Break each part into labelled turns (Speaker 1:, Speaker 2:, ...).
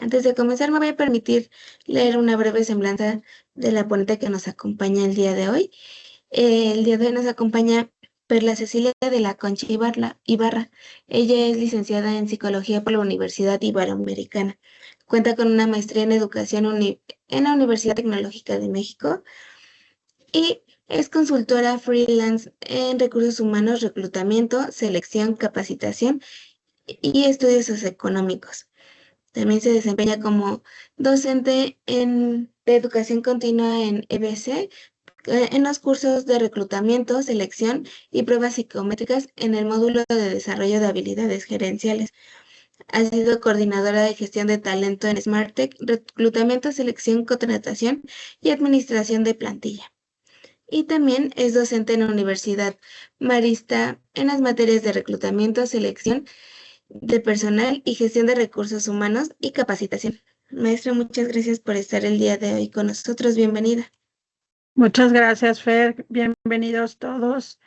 Speaker 1: Antes de comenzar, me voy a permitir leer una breve semblanza de la ponente que nos acompaña el día de hoy. El día de hoy nos acompaña Perla Cecilia de la Concha Ibarra. Ella es licenciada en Psicología por la Universidad Iberoamericana. Cuenta con una maestría en Educación en la Universidad Tecnológica de México y es consultora freelance en recursos humanos, reclutamiento, selección, capacitación y estudios socioeconómicos. También se desempeña como docente de educación continua en EBC, en los cursos de reclutamiento, selección y pruebas psicométricas en el módulo de desarrollo de habilidades gerenciales. Ha sido coordinadora de gestión de talento en SmartTech, reclutamiento, selección, contratación y administración de plantilla. Y también es docente en la Universidad Marista en las materias de reclutamiento, selección de personal y gestión de recursos humanos y capacitación. Maestra, muchas gracias por estar el día de hoy con nosotros. Bienvenida.
Speaker 2: Muchas gracias, Fer. Bienvenidos todos.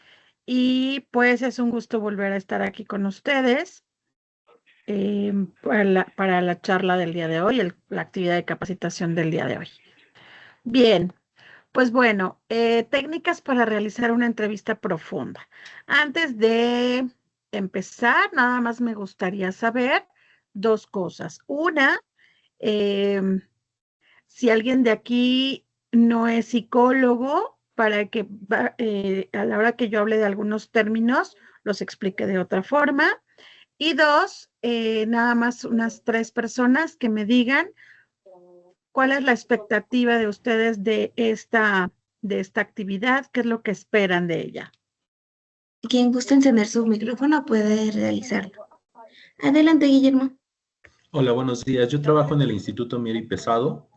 Speaker 2: Y pues es un gusto volver a estar aquí con ustedes para la charla del día de hoy, la actividad de capacitación del día de hoy. Bien, pues bueno, técnicas para realizar una entrevista profunda. Antes de empezar, nada más me gustaría saber dos cosas. Una, si alguien de aquí no es psicólogo, para que a la hora que yo hable de algunos términos, los explique de otra forma. Y dos, nada más unas 3 personas que me digan cuál es la expectativa de ustedes de esta actividad, qué es lo que esperan de ella.
Speaker 1: Quien guste encender su micrófono puede realizarlo. Adelante, Guillermo.
Speaker 3: Hola, buenos días. Yo trabajo en el Instituto Mier y Pesado.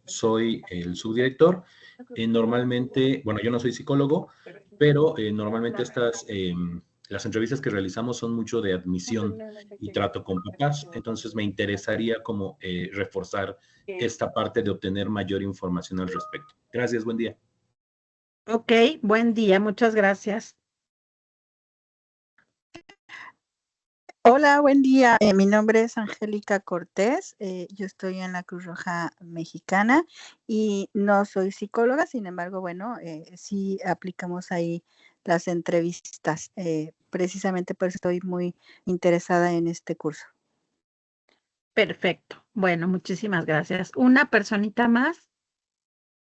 Speaker 3: Soy el subdirector. Normalmente, bueno, yo no soy psicólogo, pero normalmente las entrevistas que realizamos son mucho de admisión y trato con papás. Entonces me interesaría como reforzar esta parte de obtener mayor información al respecto. Gracias, buen día.
Speaker 2: Ok, buen día, muchas gracias.
Speaker 4: Hola, buen día. Mi nombre es Angélica Cortés. Yo estoy en la Cruz Roja Mexicana y no soy psicóloga, sin embargo, bueno, sí aplicamos ahí las entrevistas. Precisamente por eso estoy muy interesada en este curso.
Speaker 2: Perfecto. Bueno, muchísimas gracias. ¿Una personita más?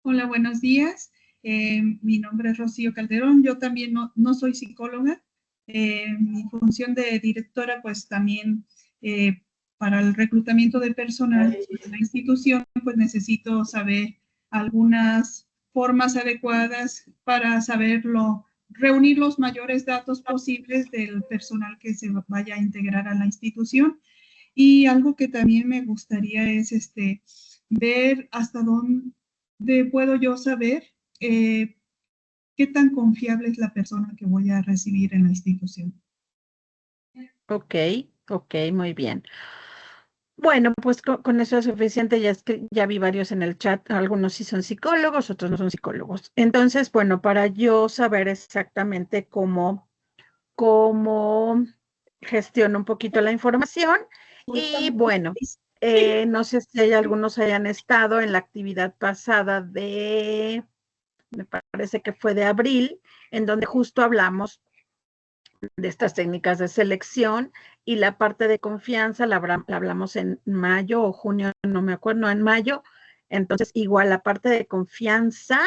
Speaker 5: Hola, buenos días. Mi nombre es Rocío Calderón. Yo también no soy psicóloga. Mi función de directora, pues también para el reclutamiento de personal en la institución, pues necesito saber algunas formas adecuadas para reunir los mayores datos posibles del personal que se vaya a integrar a la institución. Y algo que también me gustaría es ver hasta dónde puedo yo saber qué tan confiable es la persona que voy a recibir en la institución.
Speaker 2: Ok, muy bien. Bueno, pues con eso es suficiente. Ya vi varios en el chat, algunos sí son psicólogos, otros no son psicólogos. Entonces, bueno, para yo saber exactamente cómo gestiono un poquito la información y bueno, no sé si hay algunos hayan estado en la actividad pasada me parece que fue de abril, en donde justo hablamos de estas técnicas de selección y la parte de confianza la hablamos en mayo o junio, no me acuerdo, no, en mayo. Entonces, igual la parte de confianza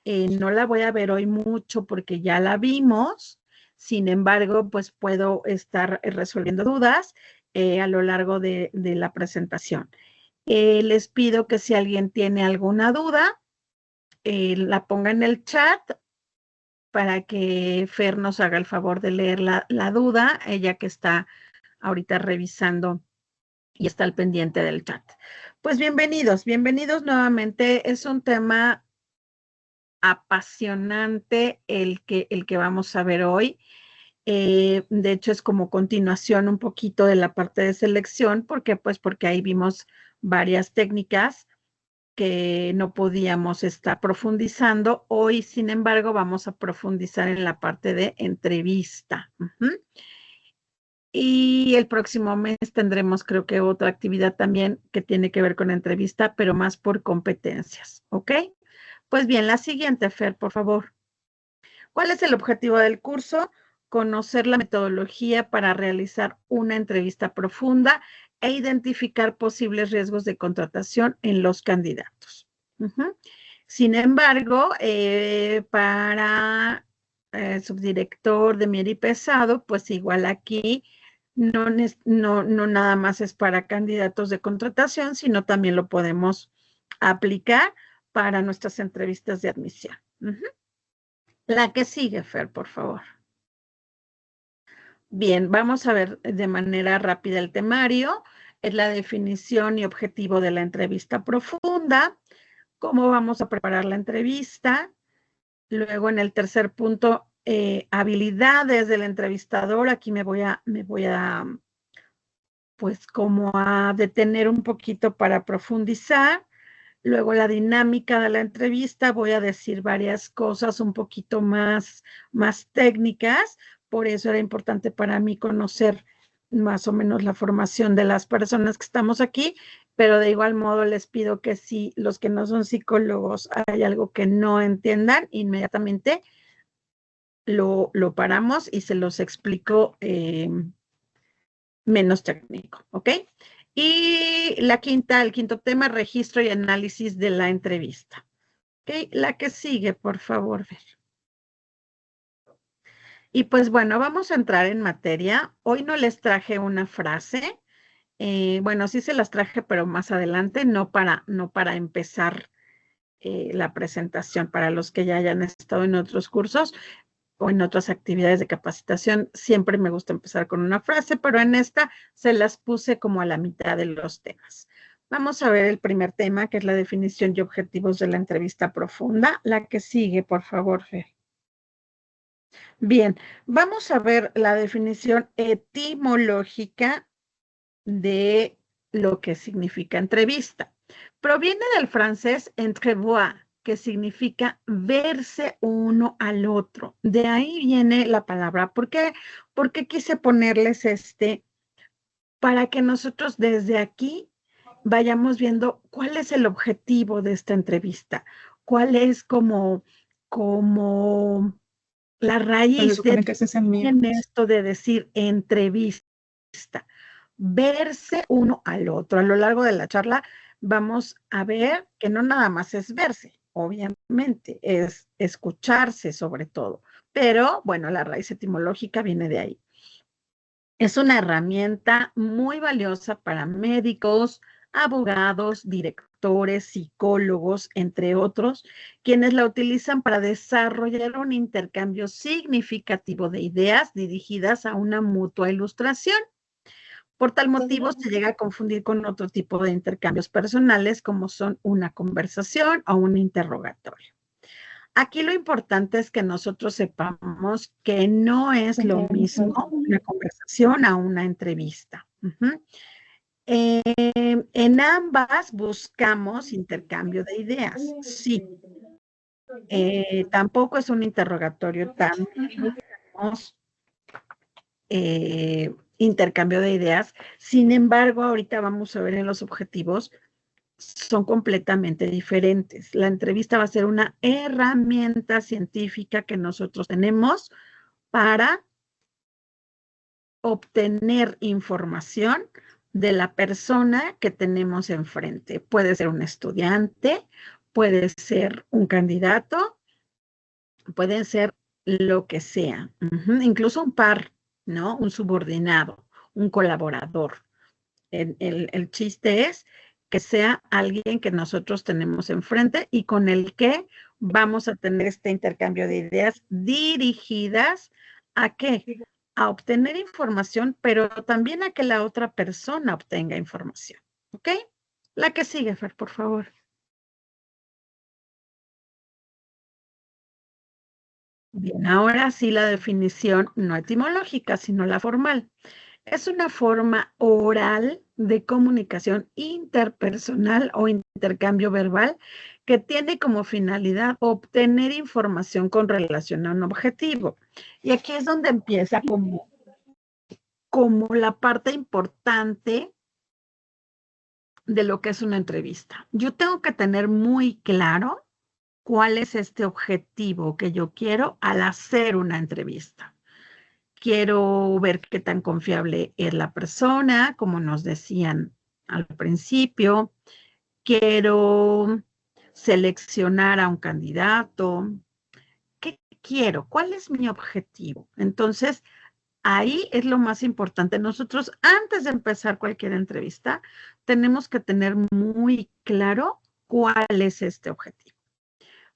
Speaker 2: no la voy a ver hoy mucho porque ya la vimos. Sin embargo, pues puedo estar resolviendo dudas a lo largo de la presentación. Les pido que si alguien tiene alguna duda, la ponga en el chat para que Fer nos haga el favor de leer la duda, ella que está ahorita revisando y está al pendiente del chat. Pues bienvenidos nuevamente. Es un tema apasionante el que vamos a ver hoy. De hecho, es como continuación un poquito de la parte de selección, porque ahí vimos varias técnicas que no podíamos estar profundizando. Hoy, sin embargo, vamos a profundizar en la parte de entrevista. Y el próximo mes tendremos, creo que otra actividad también que tiene que ver con entrevista, pero más por competencias, ¿ok? Pues bien, la siguiente, Fer, por favor. ¿Cuál es el objetivo del curso? Conocer la metodología para realizar una entrevista profunda e identificar posibles riesgos de contratación en los candidatos. Sin embargo, para subdirector de Mier y Pesado, pues igual aquí no nada más es para candidatos de contratación, sino también lo podemos aplicar para nuestras entrevistas de admisión. La que sigue, Fer, por favor. Bien, vamos a ver de manera rápida el temario. Es la definición y objetivo de la entrevista profunda. Cómo vamos a preparar la entrevista. Luego, en el tercer punto, habilidades del entrevistador. Aquí me voy a, pues, como a detener un poquito para profundizar. Luego la dinámica de la entrevista, voy a decir varias cosas un poquito más técnicas, por eso era importante para mí conocer más o menos la formación de las personas que estamos aquí, pero de igual modo les pido que si los que no son psicólogos hay algo que no entiendan, inmediatamente lo paramos y se los explico menos técnico, ¿ok? Y el quinto tema, registro y análisis de la entrevista. ¿Ok? La que sigue, por favor, Ver. Y pues bueno, vamos a entrar en materia. Hoy no les traje una frase. Bueno, sí se las traje, pero más adelante, no para empezar la presentación. Para los que ya hayan estado en otros cursos o en otras actividades de capacitación, siempre me gusta empezar con una frase, pero en esta se las puse como a la mitad de los temas. Vamos a ver el primer tema, que es la definición y objetivos de la entrevista profunda. La que sigue, por favor, Fer. Bien, vamos a ver la definición etimológica de lo que significa entrevista. Proviene del francés entrevoir, que significa verse uno al otro. De ahí viene la palabra. ¿Por qué? Porque quise ponerles para que nosotros desde aquí vayamos viendo cuál es el objetivo de esta entrevista, cuál es como la raíz de esto de decir entrevista, verse uno al otro. A lo largo de la charla vamos a ver que no nada más es verse, obviamente, es escucharse sobre todo, pero bueno, la raíz etimológica viene de ahí. Es una herramienta muy valiosa para médicos, abogados, directores, psicólogos, entre otros, quienes la utilizan para desarrollar un intercambio significativo de ideas dirigidas a una mutua ilustración. Por tal motivo, se llega a confundir con otro tipo de intercambios personales, como son una conversación o un interrogatorio. Aquí lo importante es que nosotros sepamos que no es lo mismo una conversación a una entrevista. En ambas buscamos intercambio de ideas, sí. Tampoco es un interrogatorio, también buscamos intercambio de ideas. Sin embargo, ahorita vamos a ver en los objetivos, son completamente diferentes. La entrevista va a ser una herramienta científica que nosotros tenemos para obtener información de la persona que tenemos enfrente. Puede ser un estudiante, puede ser un candidato, puede ser lo que sea, incluso un par, ¿no? Un subordinado, un colaborador. El chiste es que sea alguien que nosotros tenemos enfrente y con el que vamos a tener este intercambio de ideas dirigidas ¿a qué? A obtener información, pero también a que la otra persona obtenga información. ¿Ok? La que sigue, Fer, por favor. Bien, ahora sí la definición no etimológica, sino la formal. Es una forma oral de comunicación interpersonal o intercambio verbal que tiene como finalidad obtener información con relación a un objetivo. Y aquí es donde empieza como como la parte importante de lo que es una entrevista. Yo tengo que tener muy claro cuál es este objetivo que yo quiero al hacer una entrevista. Quiero ver qué tan confiable es la persona, como nos decían al principio. Quiero seleccionar a un candidato. ¿Qué quiero? ¿Cuál es mi objetivo? Entonces, ahí es lo más importante. Nosotros, antes de empezar cualquier entrevista, tenemos que tener muy claro cuál es este objetivo.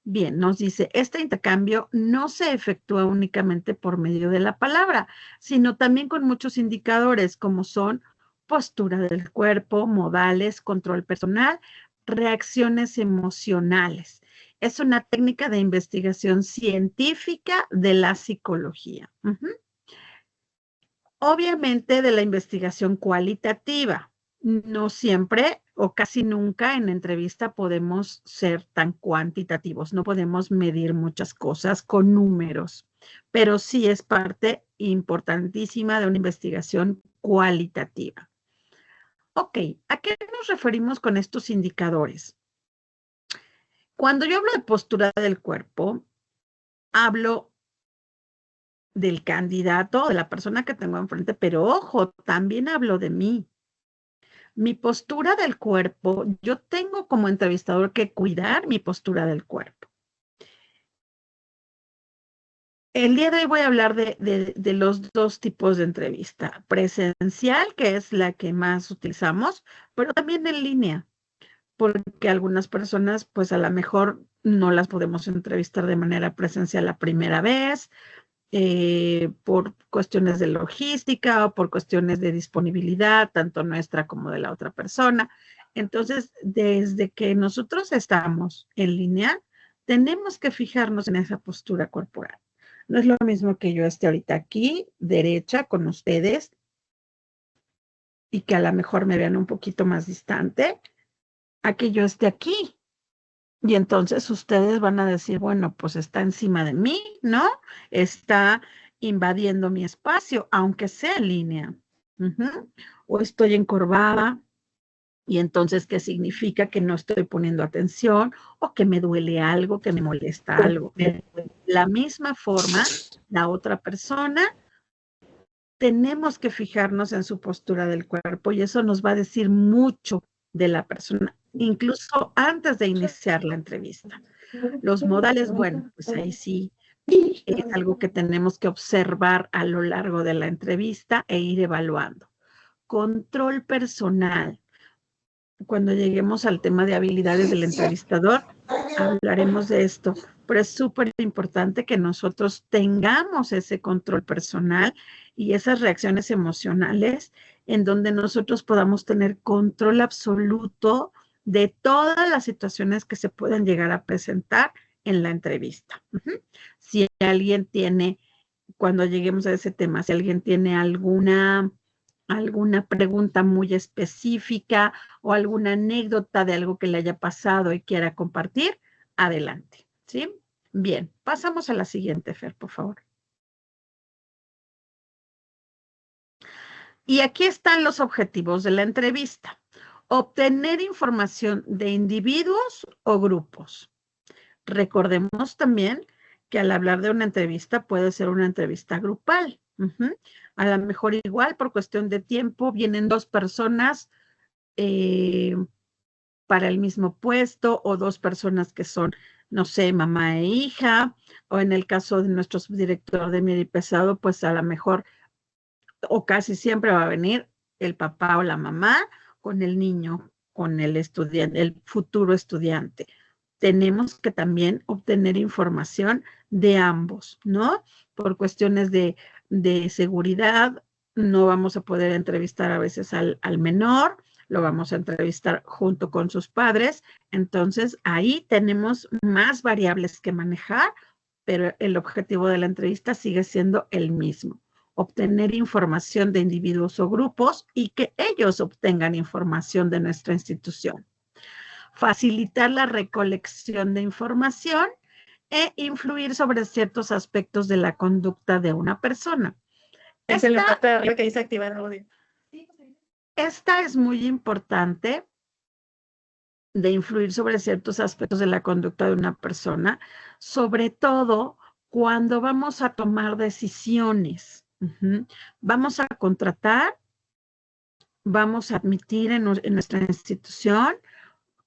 Speaker 2: Bien, nos dice, este intercambio no se efectúa únicamente por medio de la palabra, sino también con muchos indicadores como son postura del cuerpo, modales, control personal, reacciones emocionales. Es una técnica de investigación científica de la psicología. Obviamente de la investigación cualitativa. No siempre o casi nunca en entrevista podemos ser tan cuantitativos, no podemos medir muchas cosas con números, pero sí es parte importantísima de una investigación cualitativa. Ok, ¿a qué nos referimos con estos indicadores? Cuando yo hablo de postura del cuerpo, hablo del candidato, de la persona que tengo enfrente, pero ojo, también hablo de mí. Mi postura del cuerpo, yo tengo como entrevistador que cuidar mi postura del cuerpo. El día de hoy voy a hablar de los dos tipos de entrevista. Presencial, que es la que más utilizamos, pero también en línea, porque algunas personas, pues a lo mejor no las podemos entrevistar de manera presencial la primera vez, por cuestiones de logística o por cuestiones de disponibilidad, tanto nuestra como de la otra persona. Entonces, desde que nosotros estamos en línea, tenemos que fijarnos en esa postura corporal. No es lo mismo que yo esté ahorita aquí, derecha, con ustedes, y que a lo mejor me vean un poquito más distante, a que yo esté aquí. Y entonces ustedes van a decir, bueno, pues está encima de mí, ¿no? Está invadiendo mi espacio, aunque sea en línea. O estoy encorvada, y entonces, ¿qué significa? Que no estoy poniendo atención o que me duele algo, que me molesta algo. De la misma forma, la otra persona, tenemos que fijarnos en su postura del cuerpo y eso nos va a decir mucho de la persona, incluso antes de iniciar la entrevista. Los modales, bueno, pues ahí sí es algo que tenemos que observar a lo largo de la entrevista e ir evaluando. Control personal. Cuando lleguemos al tema de habilidades del entrevistador, hablaremos de esto, pero es súper importante que nosotros tengamos ese control personal y esas reacciones emocionales en donde nosotros podamos tener control absoluto de todas las situaciones que se puedan llegar a presentar en la entrevista. Si alguien tiene, cuando lleguemos a ese tema, si alguien tiene alguna pregunta muy específica o alguna anécdota de algo que le haya pasado y quiera compartir, adelante, ¿sí? Bien, pasamos a la siguiente, Fer, por favor. Y aquí están los objetivos de la entrevista. Obtener información de individuos o grupos. Recordemos también que al hablar de una entrevista puede ser una entrevista grupal. A lo mejor igual por cuestión de tiempo vienen dos personas para el mismo puesto o dos personas que son, no sé, mamá e hija, o en el caso de nuestro subdirector de Mier y Pesado, pues a lo mejor o casi siempre va a venir el papá o la mamá con el niño, con el estudiante, el futuro estudiante. Tenemos que también obtener información de ambos, ¿no? Por cuestiones de seguridad, no vamos a poder entrevistar a veces al menor, lo vamos a entrevistar junto con sus padres. Entonces, ahí tenemos más variables que manejar, pero el objetivo de la entrevista sigue siendo el mismo: obtener información de individuos o grupos y que ellos obtengan información de nuestra institución. Facilitar la recolección de información e influir sobre ciertos aspectos de la conducta de una persona.
Speaker 1: Es en la parte de arriba que dice activar audio.
Speaker 2: Esta es muy importante de influir sobre ciertos aspectos de la conducta de una persona, sobre todo cuando vamos a tomar decisiones. Vamos a contratar, vamos a admitir en nuestra institución,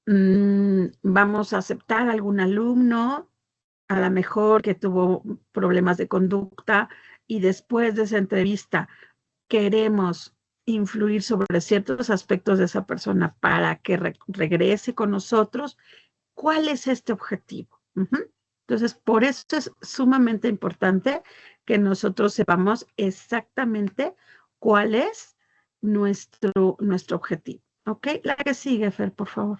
Speaker 2: vamos a aceptar a algún alumno, a lo mejor que tuvo problemas de conducta, y después de esa entrevista queremos influir sobre ciertos aspectos de esa persona para que regrese con nosotros. ¿Cuál es este objetivo? Entonces, por eso es sumamente importante que nosotros sepamos exactamente cuál es nuestro objetivo. ¿Ok? La que sigue, Fer, por favor.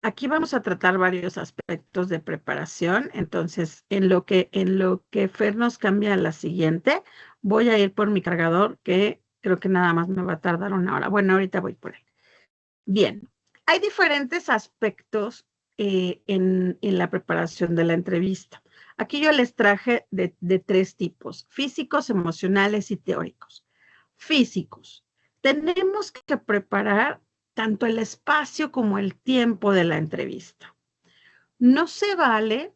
Speaker 2: Aquí vamos a tratar varios aspectos de preparación. Entonces, en lo que Fer nos cambia a la siguiente, voy a ir por mi cargador, que creo que nada más me va a tardar 1 hora. Bueno, ahorita voy por él. Bien, hay diferentes aspectos en la preparación de la entrevista. Aquí yo les traje de 3 tipos: físicos, emocionales y teóricos. Físicos. Tenemos que preparar tanto el espacio como el tiempo de la entrevista. No se vale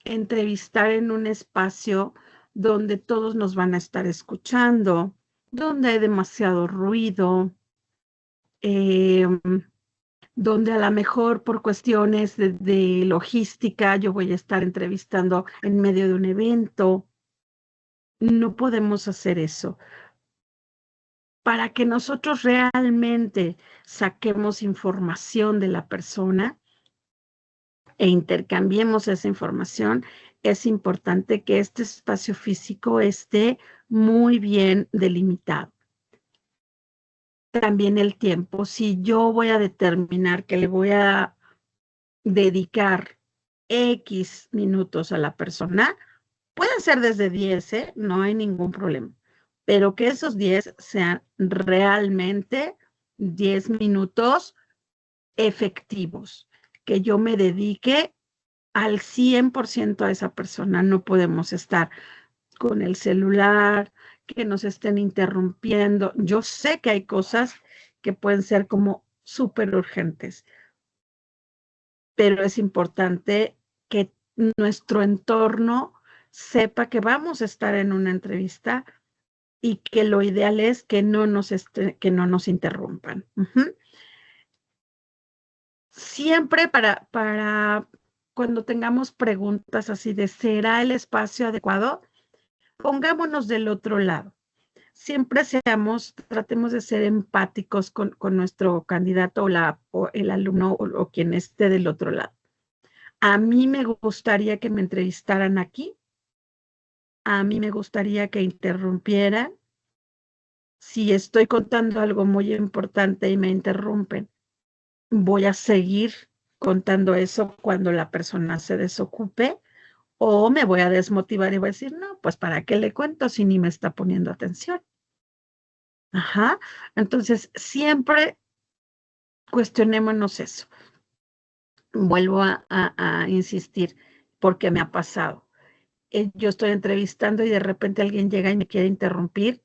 Speaker 2: entrevistar en un espacio donde todos nos van a estar escuchando, donde hay demasiado ruido, donde a lo mejor por cuestiones de logística yo voy a estar entrevistando en medio de un evento. No podemos hacer eso. Para que nosotros realmente saquemos información de la persona e intercambiemos esa información, es importante que este espacio físico esté muy bien delimitado. También el tiempo. Si yo voy a determinar que le voy a dedicar X minutos a la persona, pueden ser desde 10, no hay ningún problema, pero que esos 10 sean realmente 10 minutos efectivos, que yo me dedique al 100% a esa persona. No podemos estar con el celular, que nos estén interrumpiendo. Yo sé que hay cosas que pueden ser como súper urgentes, pero es importante que nuestro entorno sepa que vamos a estar en una entrevista y que lo ideal es que no nos interrumpan. Siempre para cuando tengamos preguntas así de ¿será el espacio adecuado? Pongámonos del otro lado. Siempre tratemos de ser empáticos con nuestro candidato o el alumno o quien esté del otro lado. A mí me gustaría que me entrevistaran aquí. A mí me gustaría que interrumpieran. Si estoy contando algo muy importante y me interrumpen, voy a seguir contando eso cuando la persona se desocupe, o me voy a desmotivar y voy a decir, no, pues ¿para qué le cuento si ni me está poniendo atención? Entonces, siempre cuestionémonos eso. Vuelvo a insistir, porque me ha pasado. Yo estoy entrevistando y de repente alguien llega y me quiere interrumpir.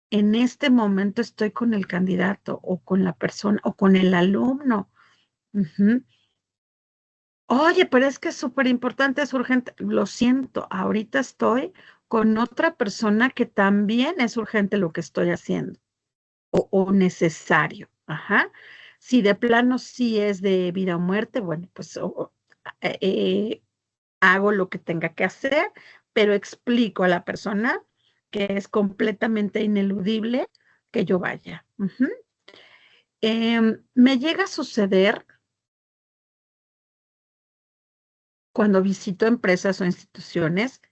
Speaker 2: En este momento estoy con el candidato o con la persona o con el alumno. Oye, pero es que es súper importante, es urgente. Lo siento, ahorita estoy con otra persona que también es urgente lo que estoy haciendo o necesario. Si de plano sí es de vida o muerte, bueno, pues hago lo que tenga que hacer, pero explico a la persona que es completamente ineludible que yo vaya. Me llega a suceder cuando visito empresas o instituciones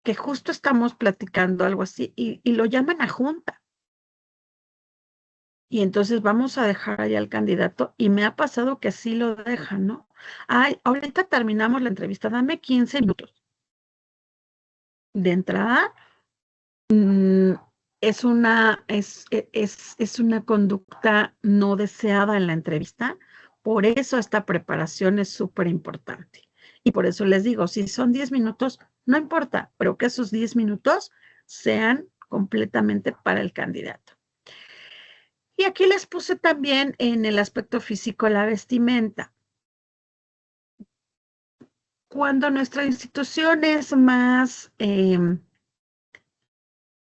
Speaker 2: que justo estamos platicando algo así y lo llaman a junta. Y entonces vamos a dejar ahí al candidato y me ha pasado que así lo dejan, ¿no? Ay, ahorita terminamos la entrevista, dame 15 minutos. De entrada, es una conducta no deseada en la entrevista. Por eso esta preparación es súper importante. Y por eso les digo, si son 10 minutos, No importa, pero que esos 10 minutos sean completamente para el candidato. Y aquí les puse también en el aspecto físico la vestimenta. Cuando nuestra institución es más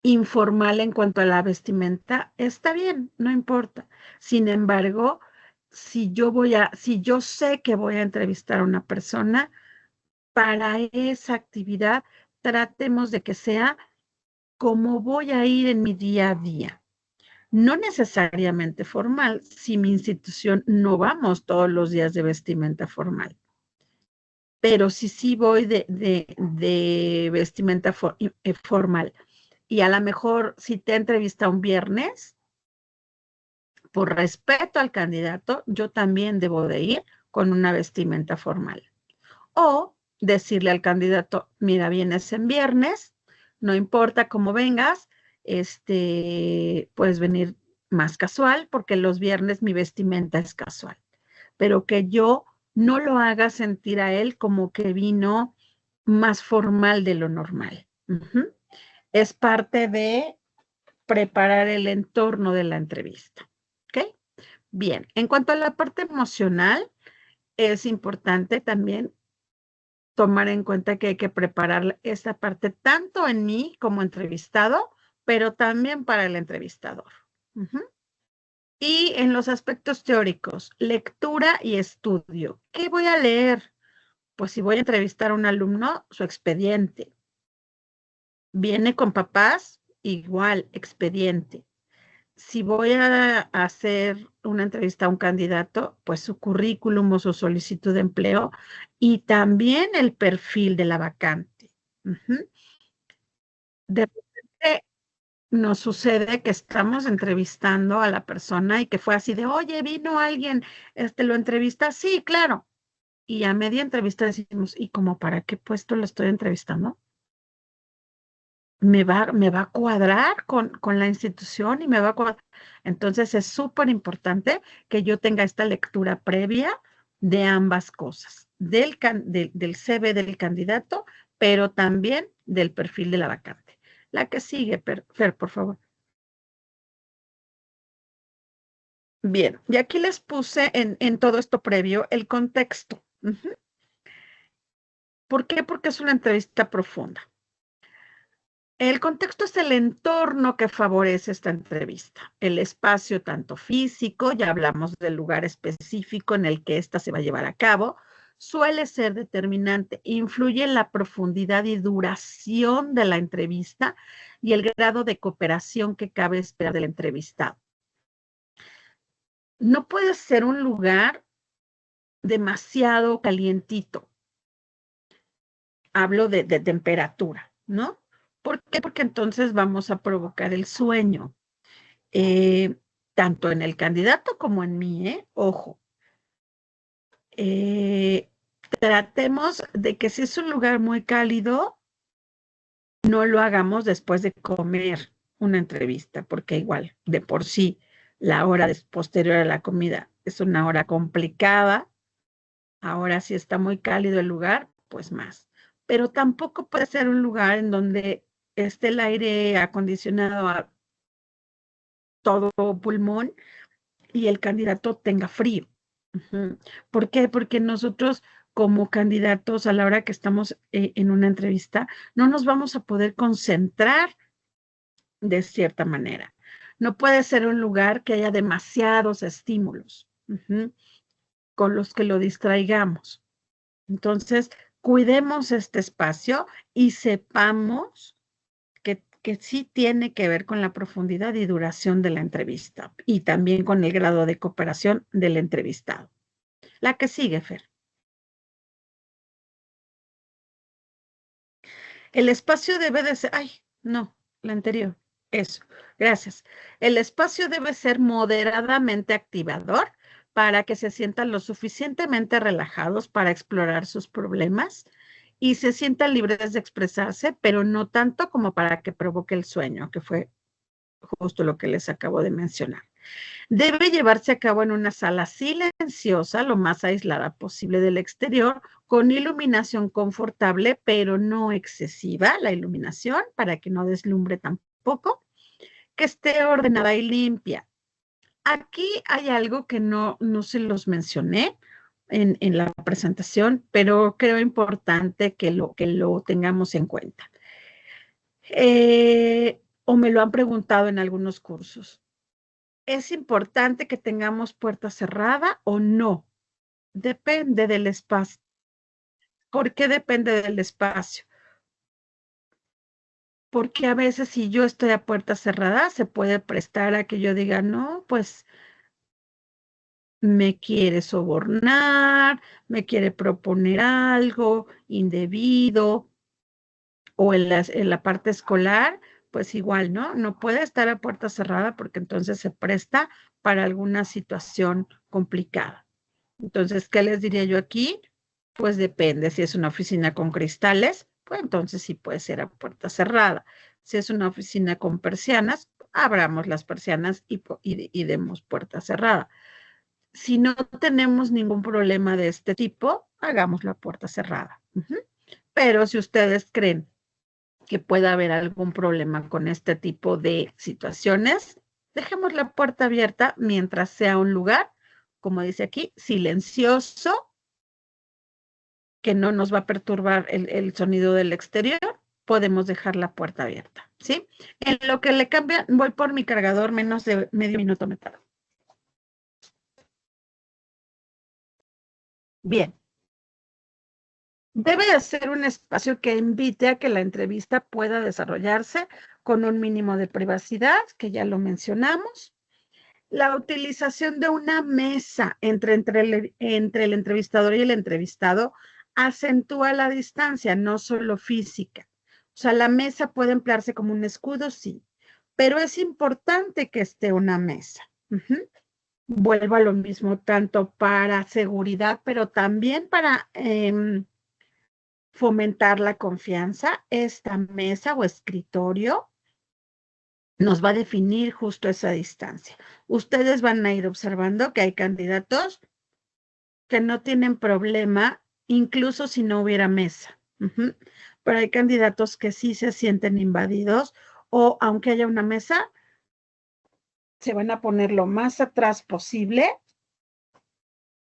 Speaker 2: informal en cuanto a la vestimenta, está bien, no importa. Sin embargo, si yo sé que voy a entrevistar a una persona, para esa actividad tratemos de que sea como voy a ir en mi día a día. No necesariamente formal, si mi institución no vamos todos los días de vestimenta formal. Pero si sí voy de vestimenta formal y a lo mejor si te entrevista un viernes, por respeto al candidato, yo también debo de ir con una vestimenta formal. O decirle al candidato, mira, vienes en viernes, no importa cómo vengas, puedes venir más casual, porque los viernes mi vestimenta es casual. Pero que yo no lo haga sentir a él como que vino más formal de lo normal. Es parte de preparar el entorno de la entrevista. ¿Ok? Bien, en cuanto a la parte emocional, es importante también tomar en cuenta que hay que preparar esta parte tanto en mí como entrevistado, pero también para el entrevistador. Y en los aspectos teóricos, lectura y estudio. ¿Qué voy a leer? Pues si voy a entrevistar a un alumno, su expediente. Viene con papás, igual, expediente. Si voy a hacer una entrevista a un candidato, pues su currículum o su solicitud de empleo y también el perfil de la vacante. De repente nos sucede que estamos entrevistando a la persona y que fue así de, oye, vino alguien, ¿lo entrevista? Sí, claro. Y a media entrevista decimos, ¿y como para qué puesto lo estoy entrevistando? Me va a cuadrar con la institución y me va a cuadrar. Entonces es súper importante que yo tenga esta lectura previa de ambas cosas, del CV del candidato, pero también del perfil de la vacante. La que sigue, Fer, por favor. Bien, y aquí les puse en todo esto previo el contexto. ¿Por qué? Porque es una entrevista profunda. El contexto es el entorno que favorece esta entrevista. El espacio tanto físico, ya hablamos del lugar específico en el que ésta se va a llevar a cabo, suele ser determinante. Influye en la profundidad y duración de la entrevista y el grado de cooperación que cabe esperar del entrevistado. No puede ser un lugar demasiado calientito. Hablo de temperatura, ¿no? ¿Por qué? Porque entonces vamos a provocar el sueño, tanto en el candidato como en mí, ojo. Tratemos de que si es un lugar muy cálido, no lo hagamos después de comer una entrevista, porque igual, de por sí, la hora posterior a la comida es una hora complicada. Ahora, si está muy cálido el lugar, pues más. Pero tampoco puede ser un lugar en donde esté el aire acondicionado a todo pulmón y el candidato tenga frío. ¿Por qué? Porque nosotros como candidatos a la hora que estamos en una entrevista, no nos vamos a poder concentrar de cierta manera. No puede ser un lugar que haya demasiados estímulos con los que lo distraigamos. Entonces, cuidemos este espacio y sepamos que sí tiene que ver con la profundidad y duración de la entrevista y también con el grado de cooperación del entrevistado. La que sigue, Fer. El espacio debe de ser, no, la anterior, eso, gracias. El espacio debe ser moderadamente activador para que se sientan lo suficientemente relajados para explorar sus problemas y se sientan libres de expresarse, pero no tanto como para que provoque el sueño, que fue justo lo que les acabo de mencionar. Debe llevarse a cabo en una sala silenciosa, lo más aislada posible del exterior, con iluminación confortable, pero no excesiva, la iluminación, para que no deslumbre tampoco, que esté ordenada y limpia. Aquí hay algo que no se los mencioné en la presentación, pero creo importante que lo tengamos en cuenta. O me lo han preguntado en algunos cursos. ¿Es importante que tengamos puerta cerrada o no? Depende del espacio. ¿Por qué depende del espacio? Porque a veces si yo estoy a puerta cerrada, se puede prestar a que yo diga, no, pues me quiere sobornar, me quiere proponer algo indebido, o en la parte escolar, pues igual, ¿no? No puede estar a puerta cerrada porque entonces se presta para alguna situación complicada. Entonces, ¿qué les diría yo aquí? Pues depende. Si es una oficina con cristales, pues entonces sí puede ser a puerta cerrada. Si es una oficina con persianas, abramos las persianas y demos puerta cerrada. Si no tenemos ningún problema de este tipo, hagamos la puerta cerrada. Pero si ustedes creen que pueda haber algún problema con este tipo de situaciones, dejemos la puerta abierta mientras sea un lugar, como dice aquí, silencioso, que no nos va a perturbar el sonido del exterior, podemos dejar la puerta abierta, ¿sí? En lo que le cambia, voy por mi cargador, menos de medio minuto me tardo. Bien. Debe de ser un espacio que invite a que la entrevista pueda desarrollarse con un mínimo de privacidad, que ya lo mencionamos. La utilización de una mesa entre el entrevistador y el entrevistado acentúa la distancia, no solo física. O sea, la mesa puede emplearse como un escudo, sí, pero es importante que esté una mesa. Vuelvo a lo mismo, tanto para seguridad, pero también para fomentar la confianza. Esta mesa o escritorio nos va a definir justo esa distancia. Ustedes van a ir observando que hay candidatos que no tienen problema, incluso si no hubiera mesa. Pero hay candidatos que sí se sienten invadidos o aunque haya una mesa, se van a poner lo más atrás posible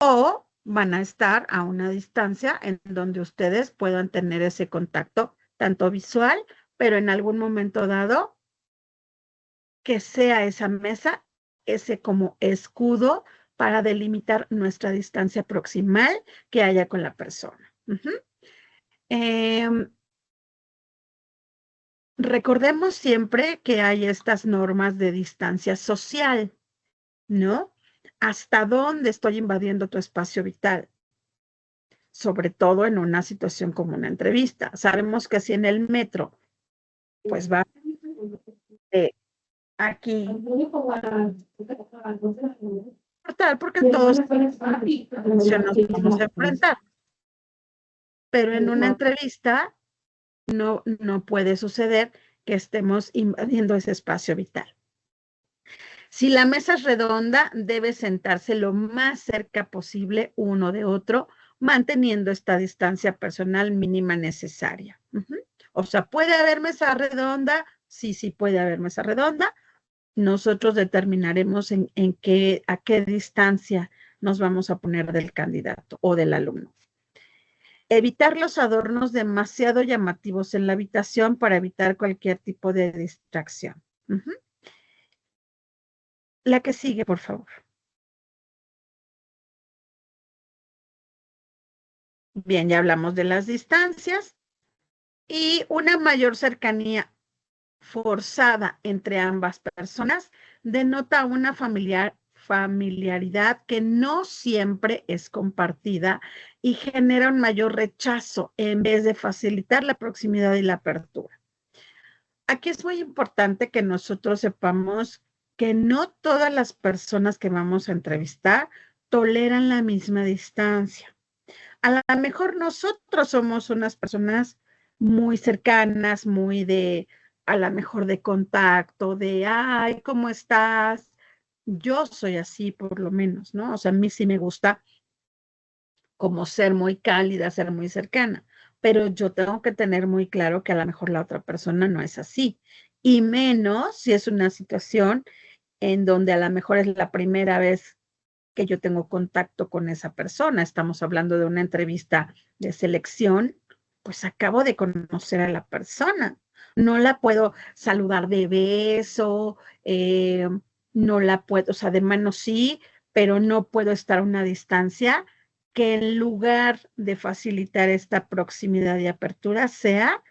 Speaker 2: o van a estar a una distancia en donde ustedes puedan tener ese contacto, tanto visual, pero en algún momento dado, que sea esa mesa, ese como escudo para delimitar nuestra distancia proximal que haya con la persona. Recordemos siempre que hay estas normas de distancia social, ¿no? ¿Hasta dónde estoy invadiendo tu espacio vital? Sobre todo en una situación como una entrevista. Sabemos que si en el metro, pues va aquí, porque todos nos vamos a enfrentar. Pero en una entrevista no puede suceder que estemos invadiendo ese espacio vital. Si la mesa es redonda, debe sentarse lo más cerca posible uno de otro, manteniendo esta distancia personal mínima necesaria. O sea, ¿puede haber mesa redonda? Sí, puede haber mesa redonda. Nosotros determinaremos a qué distancia nos vamos a poner del candidato o del alumno. Evitar los adornos demasiado llamativos en la habitación para evitar cualquier tipo de distracción. La que sigue, por favor. Bien, ya hablamos de las distancias y una mayor cercanía forzada entre ambas personas denota una familiaridad que no siempre es compartida y genera un mayor rechazo en vez de facilitar la proximidad y la apertura. Aquí es muy importante que nosotros sepamos que no todas las personas que vamos a entrevistar toleran la misma distancia. A lo mejor nosotros somos unas personas muy cercanas, muy a lo mejor de contacto, ay, ¿cómo estás? Yo soy así, por lo menos, ¿no? O sea, a mí sí me gusta como ser muy cálida, ser muy cercana, pero yo tengo que tener muy claro que a lo mejor la otra persona no es así, y menos si es una situación en donde a lo mejor es la primera vez que yo tengo contacto con esa persona. Estamos hablando de una entrevista de selección, pues acabo de conocer a la persona. No la puedo saludar de beso, no la puedo, o sea, de mano sí, pero no puedo estar a una distancia que en lugar de facilitar esta proximidad y apertura sea,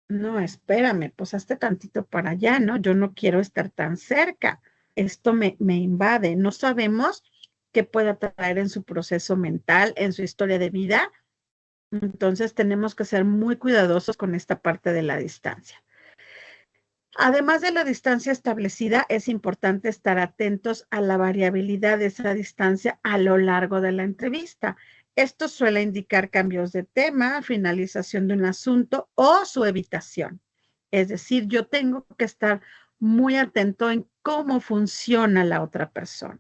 Speaker 2: no, espérame, pues hazte tantito para allá, ¿no? Yo no quiero estar tan cerca. Esto me invade. No sabemos qué pueda traer en su proceso mental, en su historia de vida. Entonces tenemos que ser muy cuidadosos con esta parte de la distancia. Además de la distancia establecida, es importante estar atentos a la variabilidad de esa distancia a lo largo de la entrevista. Esto suele indicar cambios de tema, finalización de un asunto o su evitación. Es decir, yo tengo que estar muy atento en cómo funciona la otra persona.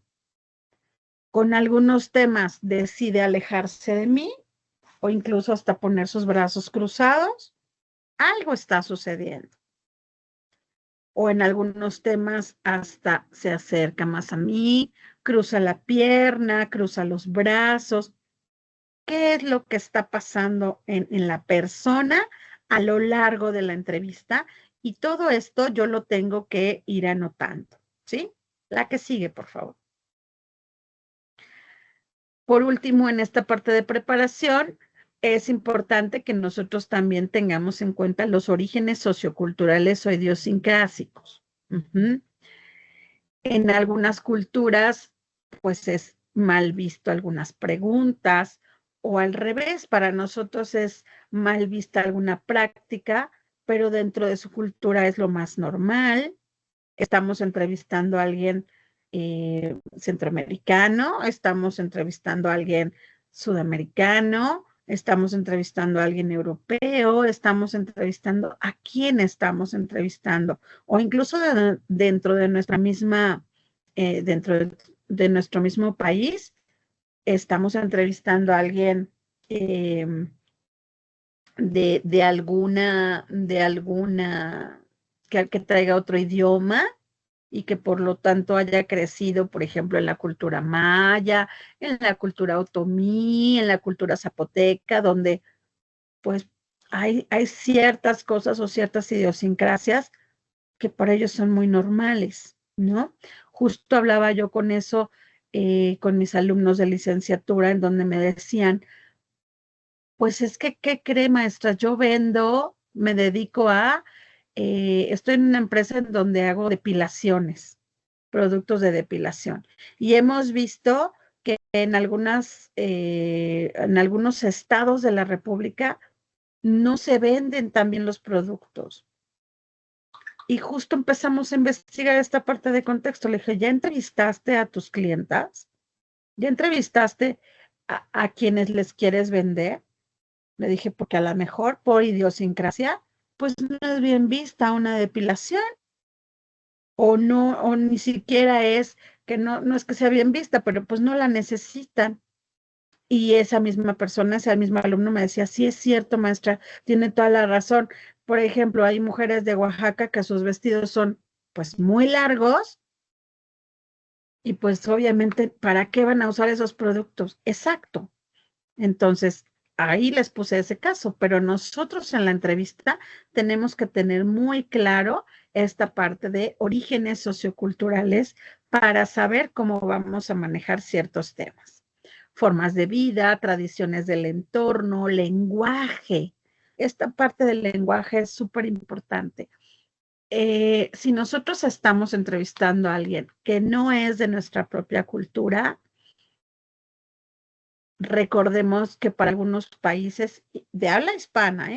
Speaker 2: Con algunos temas decide alejarse de mí o incluso hasta poner sus brazos cruzados. Algo está sucediendo. O en algunos temas hasta se acerca más a mí, cruza la pierna, cruza los brazos. ¿Qué es lo que está pasando en la persona a lo largo de la entrevista? Y todo esto yo lo tengo que ir anotando, ¿sí? La que sigue, por favor. Por último, en esta parte de preparación, es importante que nosotros también tengamos en cuenta los orígenes socioculturales o idiosincrásicos. En algunas culturas, pues es mal visto algunas preguntas, o al revés, para nosotros es mal vista alguna práctica, pero dentro de su cultura es lo más normal. Estamos entrevistando a alguien centroamericano, estamos entrevistando a alguien sudamericano, estamos entrevistando a alguien europeo, estamos entrevistando a quién estamos entrevistando, o incluso dentro de nuestra misma, dentro de nuestro mismo país, estamos entrevistando a alguien de alguna, que traiga otro idioma y que por lo tanto haya crecido, por ejemplo, en la cultura maya, en la cultura otomí, en la cultura zapoteca, donde pues hay ciertas cosas o ciertas idiosincrasias que para ellos son muy normales, ¿no? Justo hablaba yo con eso, con mis alumnos de licenciatura, en donde me decían, pues es que, ¿qué cree, maestra? Yo vendo, me dedico a, estoy en una empresa en donde hago depilaciones, productos de depilación. Y hemos visto que en algunos estados de la República no se venden también los productos. Y justo empezamos a investigar esta parte de contexto. Le dije, ¿ya entrevistaste a tus clientas? ¿Ya entrevistaste a quienes les quieres vender? Le dije, porque a lo mejor por idiosincrasia, pues no es bien vista una depilación, o no, o ni siquiera es que no es que sea bien vista, pero pues no la necesitan. Y esa misma persona, ese mismo alumno me decía, sí es cierto, maestra, tiene toda la razón. Por ejemplo, hay mujeres de Oaxaca que sus vestidos son pues muy largos y pues obviamente, ¿para qué van a usar esos productos? Exacto. Entonces, ahí les puse ese caso, pero nosotros en la entrevista tenemos que tener muy claro esta parte de orígenes socioculturales para saber cómo vamos a manejar ciertos temas. Formas de vida, tradiciones del entorno, lenguaje. Esta parte del lenguaje es súper importante. Si nosotros estamos entrevistando a alguien que no es de nuestra propia cultura, recordemos que para algunos países de habla hispana,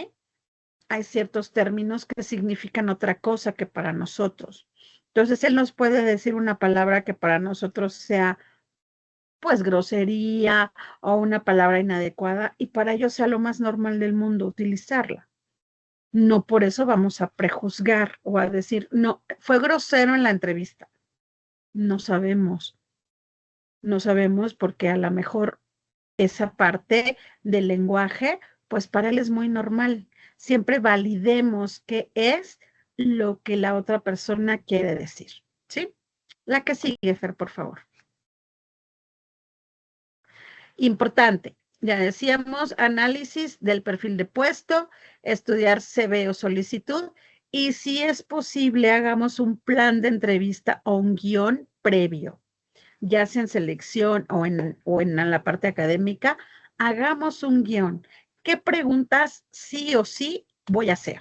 Speaker 2: hay ciertos términos que significan otra cosa que para nosotros. Entonces, él nos puede decir una palabra que para nosotros sea, pues, grosería o una palabra inadecuada y para ellos sea lo más normal del mundo utilizarla. No por eso vamos a prejuzgar o a decir, no, fue grosero en la entrevista. No sabemos. No sabemos porque a lo mejor esa parte del lenguaje, pues para él es muy normal. Siempre validemos qué es lo que la otra persona quiere decir, ¿sí? La que sigue, Fer, por favor. Importante, ya decíamos, análisis del perfil de puesto, estudiar CV o solicitud, y si es posible, hagamos un plan de entrevista o un guión previo, ya sea en selección o en la parte académica, hagamos un guión. ¿Qué preguntas sí o sí voy a hacer?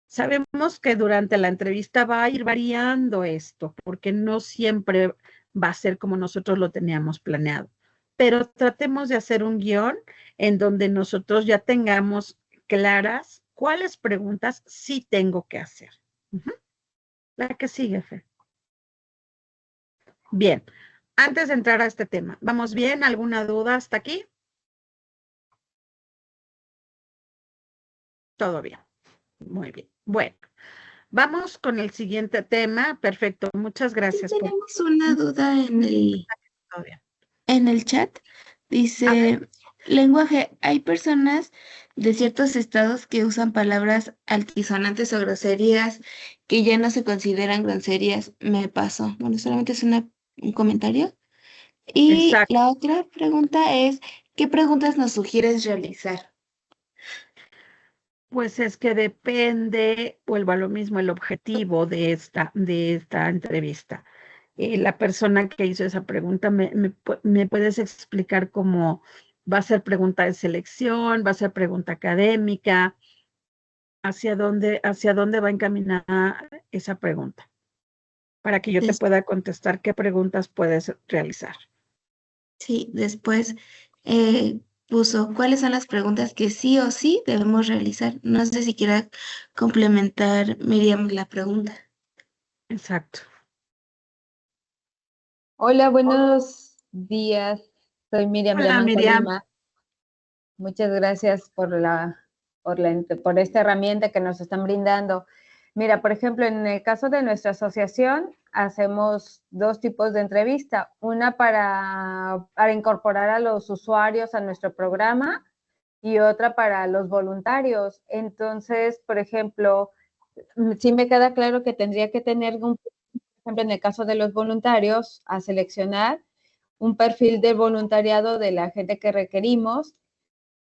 Speaker 2: Sabemos que durante la entrevista va a ir variando esto, porque no siempre va a ser como nosotros lo teníamos planeado. Pero tratemos de hacer un guión en donde nosotros ya tengamos claras cuáles preguntas sí tengo que hacer. La que sigue, Fer. Bien, antes de entrar a este tema, ¿vamos bien? ¿Alguna duda hasta aquí? Todo bien. Muy bien. Bueno, vamos con el siguiente tema. Perfecto. Muchas gracias.
Speaker 1: Tenemos una duda
Speaker 2: Todo bien.
Speaker 1: en el chat. Dice, lenguaje, hay personas de ciertos estados que usan palabras altisonantes o groserías que ya no se consideran groserías. Me pasó. Bueno, solamente es un comentario. Y
Speaker 2: Exacto.
Speaker 1: la otra pregunta es, ¿qué preguntas nos sugieres realizar?
Speaker 2: Pues es que depende, vuelvo a lo mismo, el objetivo de esta entrevista. La persona que hizo esa pregunta, ¿me puedes explicar cómo va a ser pregunta de selección, va a ser pregunta académica? ¿Hacia dónde va encaminada esa pregunta? Para que yo te pueda contestar qué preguntas puedes realizar.
Speaker 1: Sí, después puso, ¿cuáles son las preguntas que sí o sí debemos realizar? No sé si quiera complementar, Miriam, la pregunta.
Speaker 2: Exacto.
Speaker 6: Hola, buenos días. Soy Miriam de
Speaker 2: Hola,
Speaker 6: Amanco,
Speaker 2: Miriam.
Speaker 6: Lima. Muchas gracias por esta herramienta que nos están brindando. Mira, por ejemplo, en el caso de nuestra asociación, hacemos dos tipos de entrevista. Una para incorporar a los usuarios a nuestro programa y otra para los voluntarios. Entonces, por ejemplo, sí me queda claro que tendría que tener por ejemplo, en el caso de los voluntarios, a seleccionar un perfil de voluntariado de la gente que requerimos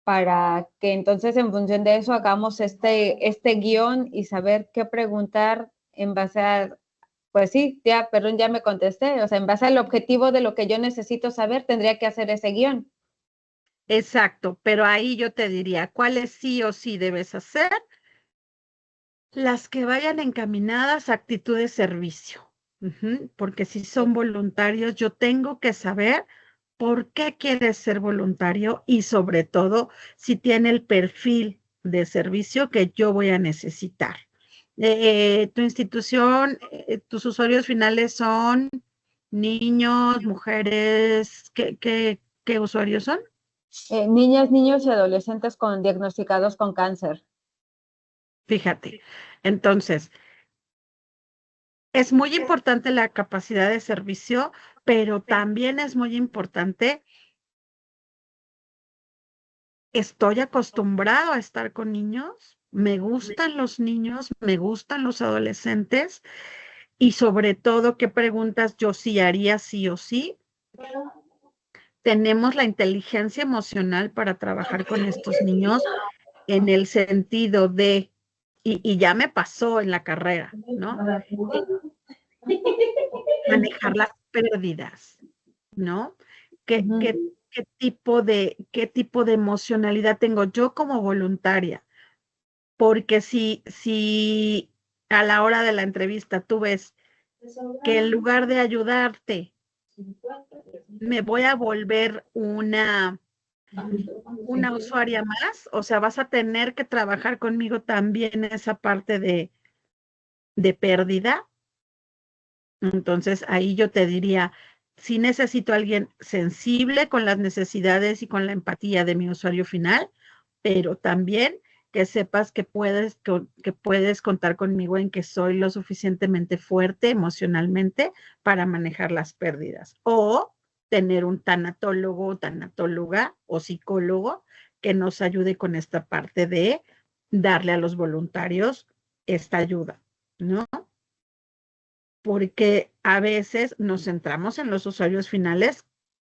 Speaker 6: para que entonces en función de eso hagamos este guión y saber qué preguntar en base a, pues sí, ya, perdón, ya me contesté, o sea, en base al objetivo de lo que yo necesito saber, tendría que hacer ese guión.
Speaker 2: Exacto, pero ahí yo te diría, ¿cuáles sí o sí debes hacer? Las que vayan encaminadas a actitud de servicio. Porque si son voluntarios, yo tengo que saber por qué quieres ser voluntario y sobre todo si tiene el perfil de servicio que yo voy a necesitar. Tu institución, tus usuarios finales son niños, mujeres, ¿qué usuarios son?
Speaker 6: Niñas, niños y adolescentes diagnosticados con cáncer.
Speaker 2: Fíjate, entonces, es muy importante la capacidad de servicio, pero también es muy importante, estoy acostumbrado a estar con niños, me gustan los niños, me gustan los adolescentes y sobre todo, ¿qué preguntas yo sí haría sí o sí? Tenemos la inteligencia emocional para trabajar con estos niños en el sentido de, y ya me pasó en la carrera, ¿no? Manejar las pérdidas, ¿no? ¿Qué tipo de emocionalidad tengo yo como voluntaria? Porque si a la hora de la entrevista tú ves que en lugar de ayudarte, me voy a volver una usuaria más, o sea, vas a tener que trabajar conmigo también esa parte de pérdida. Entonces, ahí yo te diría, sí necesito a alguien sensible con las necesidades y con la empatía de mi usuario final, pero también que sepas que puedes contar conmigo en que soy lo suficientemente fuerte emocionalmente para manejar las pérdidas. O tener un tanatólogo, tanatóloga o psicólogo que nos ayude con esta parte de darle a los voluntarios esta ayuda, ¿no? Porque a veces nos centramos en los usuarios finales,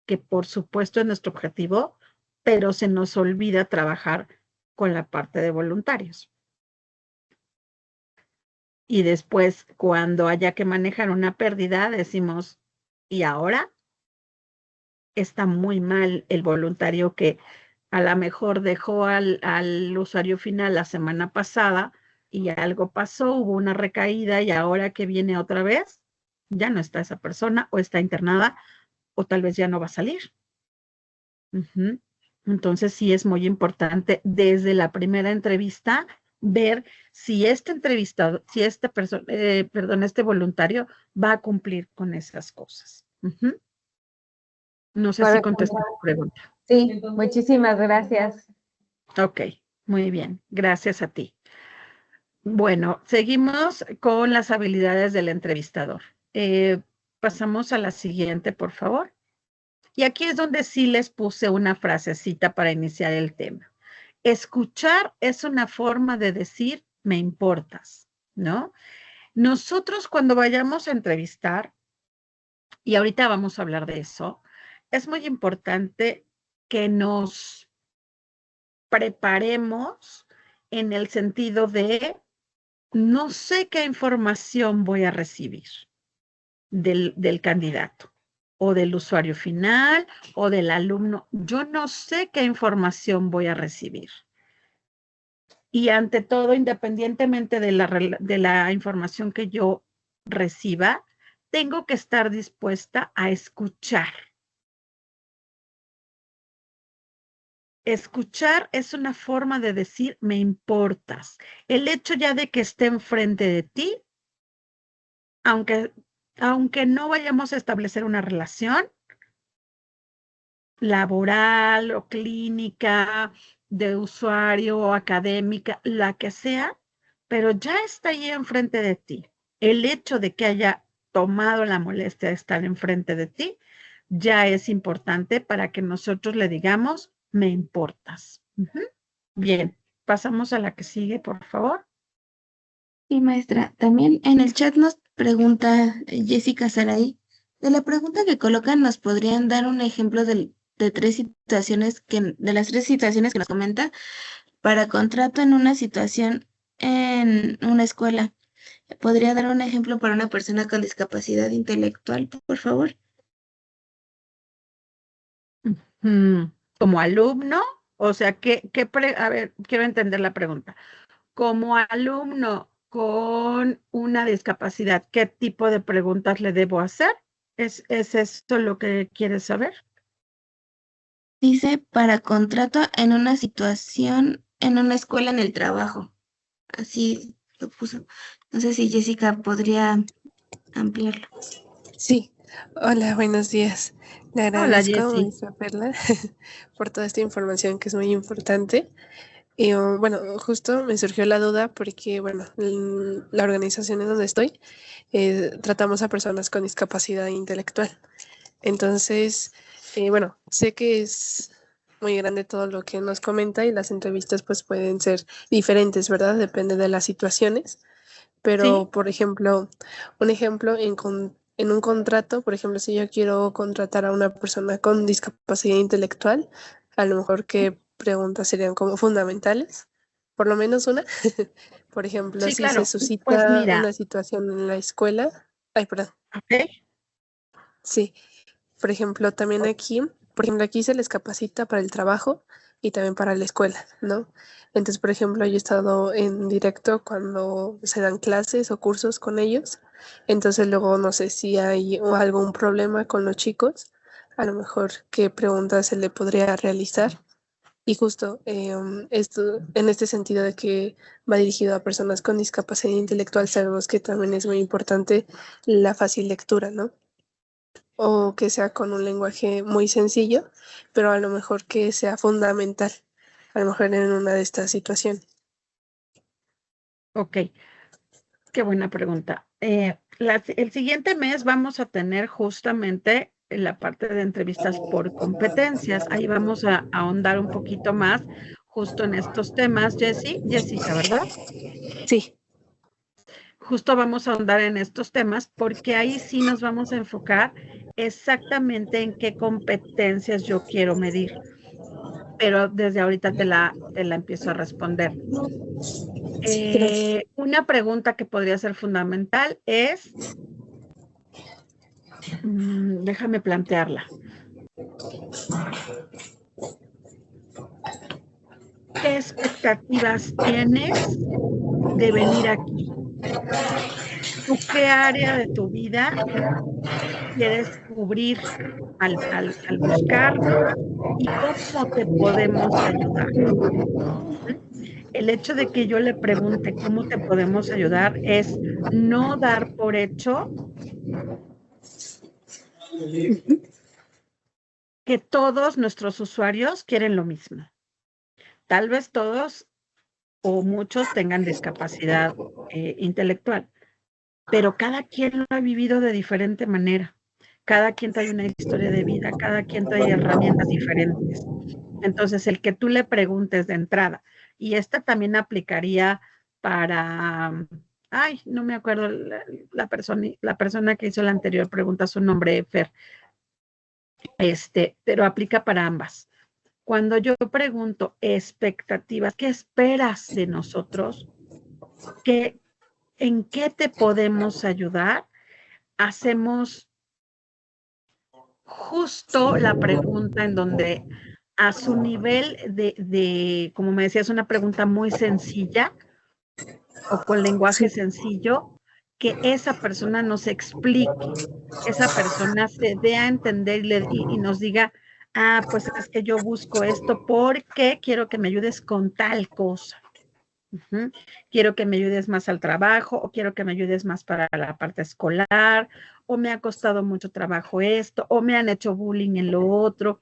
Speaker 2: que por supuesto es nuestro objetivo, pero se nos olvida trabajar con la parte de voluntarios. Y después, cuando haya que manejar una pérdida, decimos, ¿y ahora? Está muy mal el voluntario que a lo mejor dejó al usuario final la semana pasada y algo pasó, hubo una recaída y ahora que viene otra vez, ya no está esa persona o está internada o tal vez ya no va a salir. Uh-huh. Entonces sí es muy importante desde la primera entrevista ver si este entrevistado, si este voluntario va a cumplir con esas cosas. Uh-huh. No sé si contesté tu pregunta.
Speaker 6: Sí, muchísimas gracias.
Speaker 2: Ok, muy bien. Gracias a ti. Bueno, seguimos con las habilidades del entrevistador. Pasamos a la siguiente, por favor. Y aquí es donde sí les puse una frasecita para iniciar el tema. Escuchar es una forma de decir, me importas, ¿no? Nosotros cuando vayamos a entrevistar, y ahorita vamos a hablar de eso, es muy importante que nos preparemos en el sentido de no sé qué información voy a recibir del candidato o del usuario final o del alumno. Yo no sé qué información voy a recibir. Y ante todo, independientemente de la información que yo reciba, tengo que estar dispuesta a escuchar. Escuchar es una forma de decir, me importas. El hecho ya de que esté enfrente de ti, aunque no vayamos a establecer una relación laboral o clínica, de usuario o académica, la que sea, pero ya está ahí enfrente de ti. El hecho de que haya tomado la molestia de estar enfrente de ti ya es importante para que nosotros le digamos, me importas. Uh-huh. Bien, pasamos a la que sigue, por favor.
Speaker 1: Y maestra, también en el chat nos pregunta Jessica Saray, de la pregunta que colocan, ¿nos podrían dar un ejemplo de las tres situaciones que nos comenta para contrato en una situación en una escuela? ¿Podría dar un ejemplo para una persona con discapacidad intelectual, por favor?
Speaker 2: Como alumno, o sea, a ver, quiero entender la pregunta. Como alumno con una discapacidad, ¿qué tipo de preguntas le debo hacer? ¿Es esto lo que quieres saber?
Speaker 1: Dice, para contrato en una situación, en una escuela, en el trabajo. Así lo puso. No sé si Jessica podría ampliarlo.
Speaker 7: Sí, hola, buenos días. Le
Speaker 2: Hola,
Speaker 7: agradezco,
Speaker 2: Jessie.
Speaker 7: maestra Perla, por toda esta información que es muy importante. Y bueno, justo me surgió la duda porque, bueno, la organización en donde estoy, tratamos a personas con discapacidad intelectual. Entonces, bueno, sé que es muy grande todo lo que nos comenta y las entrevistas pues pueden ser diferentes, ¿verdad? Depende de las situaciones. Pero,
Speaker 2: ¿Sí?
Speaker 7: por ejemplo, un ejemplo en un contrato, por ejemplo, si yo quiero contratar a una persona con discapacidad intelectual, a lo mejor qué preguntas serían como fundamentales, por lo menos una. Por ejemplo,
Speaker 2: Sí,
Speaker 7: si se
Speaker 2: claro. Pues
Speaker 7: suscita
Speaker 2: mira,
Speaker 7: una situación en la escuela, ay, perdón,
Speaker 2: ok.
Speaker 7: sí, por ejemplo, también aquí, por ejemplo, aquí se les capacita para el trabajo y también para la escuela, ¿no? Entonces, por ejemplo, yo he estado en directo cuando se dan clases o cursos con ellos. Entonces, luego no sé si hay algún problema con los chicos, a lo mejor qué preguntas se le podría realizar. Y justo esto, en este sentido de que va dirigido a personas con discapacidad intelectual, sabemos que también es muy importante la fácil lectura, ¿no? O que sea con un lenguaje muy sencillo, pero a lo mejor que sea fundamental, a lo mejor en una de estas situaciones.
Speaker 2: Ok, qué buena pregunta. El siguiente mes vamos a tener justamente la parte de entrevistas por competencias. Ahí vamos a ahondar un poquito más justo en estos temas. Jessica, ¿verdad?
Speaker 7: Sí.
Speaker 2: Justo vamos a ahondar en estos temas porque ahí sí nos vamos a enfocar exactamente en qué competencias yo quiero medir. Pero desde ahorita te la empiezo a responder. Una pregunta que podría ser fundamental es, déjame plantearla. ¿Qué expectativas tienes de venir aquí? ¿Tú qué área de tu vida quieres cubrir al buscarnos y cómo te podemos ayudar? El hecho de que yo le pregunte cómo te podemos ayudar es no dar por hecho que todos nuestros usuarios quieren lo mismo. Tal vez todos o muchos tengan discapacidad intelectual, pero cada quien lo ha vivido de diferente manera. Cada quien trae una historia de vida, cada quien trae herramientas diferentes. Entonces, el que tú le preguntes de entrada, y esta también aplicaría para, ay, no me acuerdo la persona que hizo la anterior pregunta, su nombre, Fer, pero aplica para ambas. Cuando yo pregunto expectativas, ¿qué esperas de nosotros? ¿En qué te podemos ayudar? Hacemos justo la pregunta en donde a su nivel como me decías, una pregunta muy sencilla o con lenguaje sencillo, que esa persona nos explique, esa persona se dé a entender y nos diga, pues es que yo busco esto porque quiero que me ayudes con tal cosa. Quiero que me ayudes más al trabajo o quiero que me ayudes más para la parte escolar o me ha costado mucho trabajo esto o me han hecho bullying en lo otro.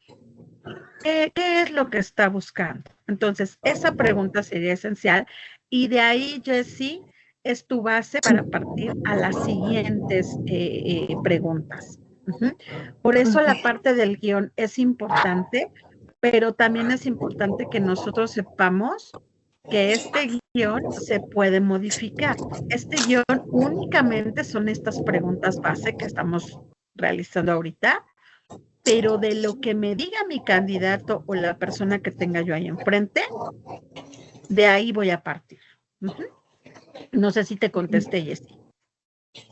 Speaker 2: ¿Qué es lo que está buscando? Entonces, esa pregunta sería esencial y de ahí, Jessie, es tu base para partir a las siguientes preguntas. Por eso la parte del guión es importante, pero también es importante que nosotros sepamos que este guión se puede modificar. Este guión únicamente son estas preguntas base que estamos realizando ahorita, pero de lo que me diga mi candidato o la persona que tenga yo ahí enfrente, de ahí voy a partir. No sé si te contesté, Jessie.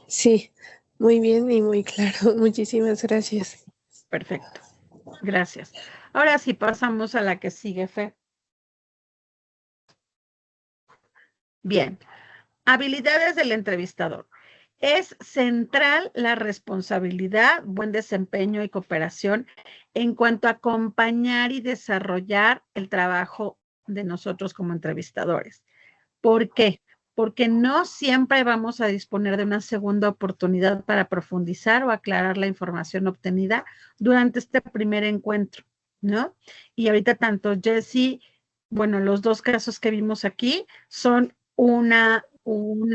Speaker 7: Sí, muy bien y muy claro. Muchísimas gracias.
Speaker 2: Perfecto. Gracias. Ahora sí pasamos a la que sigue, Fe. Bien. Habilidades del entrevistador. Es central la responsabilidad, buen desempeño y cooperación en cuanto a acompañar y desarrollar el trabajo de nosotros como entrevistadores. ¿Por qué? Porque no siempre vamos a disponer de una segunda oportunidad para profundizar o aclarar la información obtenida durante este primer encuentro, ¿no? Y ahorita tanto Jessie, bueno, los dos casos que vimos aquí son un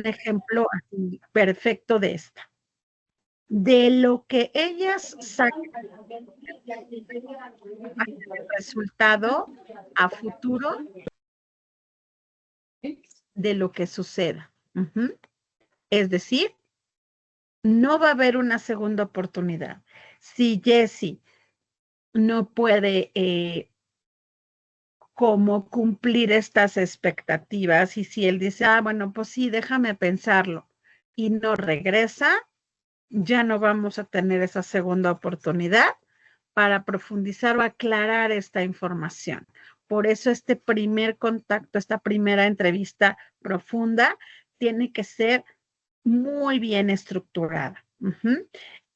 Speaker 2: ejemplo así perfecto de esta. De lo que ellas sacan el resultado a futuro de lo que suceda. Es decir, no va a haber una segunda oportunidad. Si Jessie no puede cómo cumplir estas expectativas y si él dice, bueno, pues sí, déjame pensarlo y no regresa, ya no vamos a tener esa segunda oportunidad para profundizar o aclarar esta información. Por eso este primer contacto, esta primera entrevista profunda tiene que ser muy bien estructurada.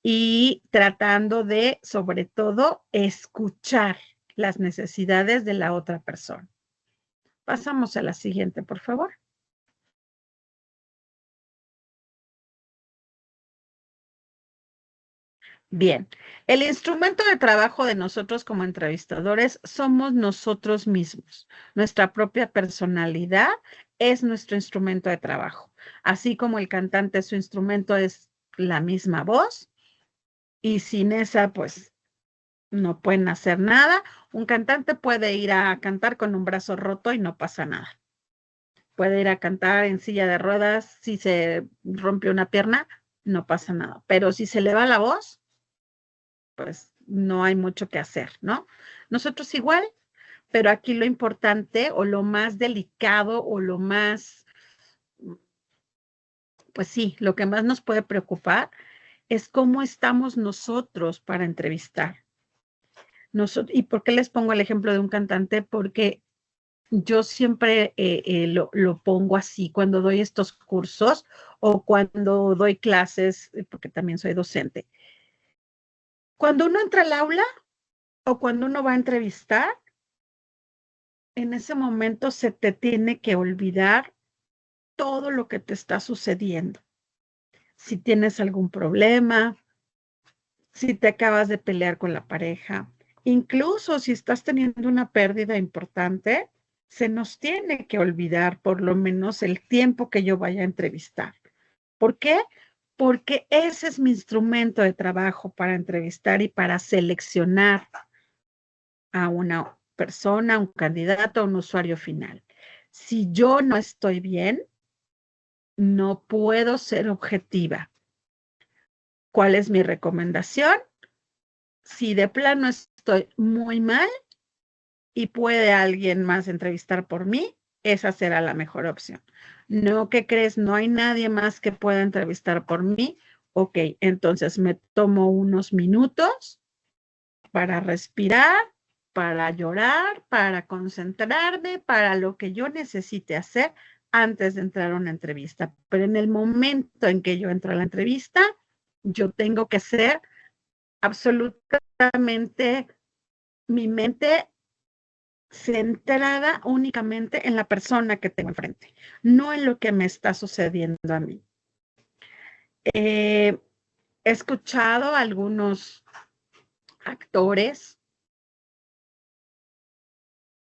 Speaker 2: Y tratando de, sobre todo, escuchar las necesidades de la otra persona. Pasamos a la siguiente, por favor. Bien, el instrumento de trabajo de nosotros como entrevistadores somos nosotros mismos, nuestra propia personalidad es nuestro instrumento de trabajo. Así como el cantante, su instrumento es la misma voz, y sin esa, pues, no pueden hacer nada. Un cantante puede ir a cantar con un brazo roto y no pasa nada. Puede ir a cantar en silla de ruedas, si se rompe una pierna, no pasa nada. Pero si se le va la voz, pues no hay mucho que hacer, ¿no? Nosotros igual, pero aquí lo importante o lo más delicado o lo más, pues sí, lo que más nos puede preocupar es cómo estamos nosotros para entrevistar. ¿Y por qué les pongo el ejemplo de un cantante? Porque yo siempre lo pongo así cuando doy estos cursos o cuando doy clases, porque también soy docente. Cuando uno entra al aula o cuando uno va a entrevistar, en ese momento se te tiene que olvidar todo lo que te está sucediendo. Si tienes algún problema, si te acabas de pelear con la pareja, incluso si estás teniendo una pérdida importante, se nos tiene que olvidar por lo menos el tiempo que yo vaya a entrevistar. ¿Por qué? Porque ese es mi instrumento de trabajo para entrevistar y para seleccionar a una persona, un candidato, a un usuario final. Si yo no estoy bien, no puedo ser objetiva. ¿Cuál es mi recomendación? Si de plano estoy muy mal y puede alguien más entrevistar por mí, esa será la mejor opción. No, ¿qué crees? No hay nadie más que pueda entrevistar por mí. Ok, entonces me tomo unos minutos para respirar, para llorar, para concentrarme, para lo que yo necesite hacer antes de entrar a una entrevista. Pero en el momento en que yo entro a la entrevista, yo tengo que ser absolutamente mi mente centrada únicamente en la persona que tengo enfrente, no en lo que me está sucediendo a mí. He escuchado a algunos actores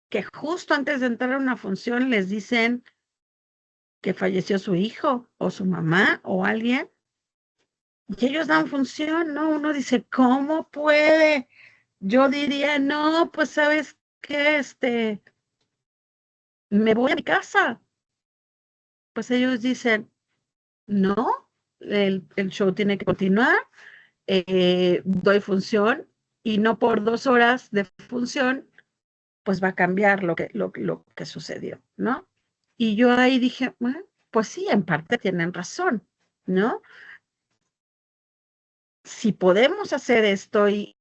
Speaker 2: que justo antes de entrar a una función les dicen que falleció su hijo o su mamá o alguien, y ellos dan función, ¿no? Uno dice, ¿cómo puede? Yo diría, no, pues, ¿sabes qué? Me voy a mi casa. Pues ellos dicen, no, el show tiene que continuar, doy función, y no por 2 horas de función, pues va a cambiar lo que sucedió, ¿no? Y yo ahí dije, bueno, pues sí, en parte tienen razón, ¿no? Si podemos hacer esto y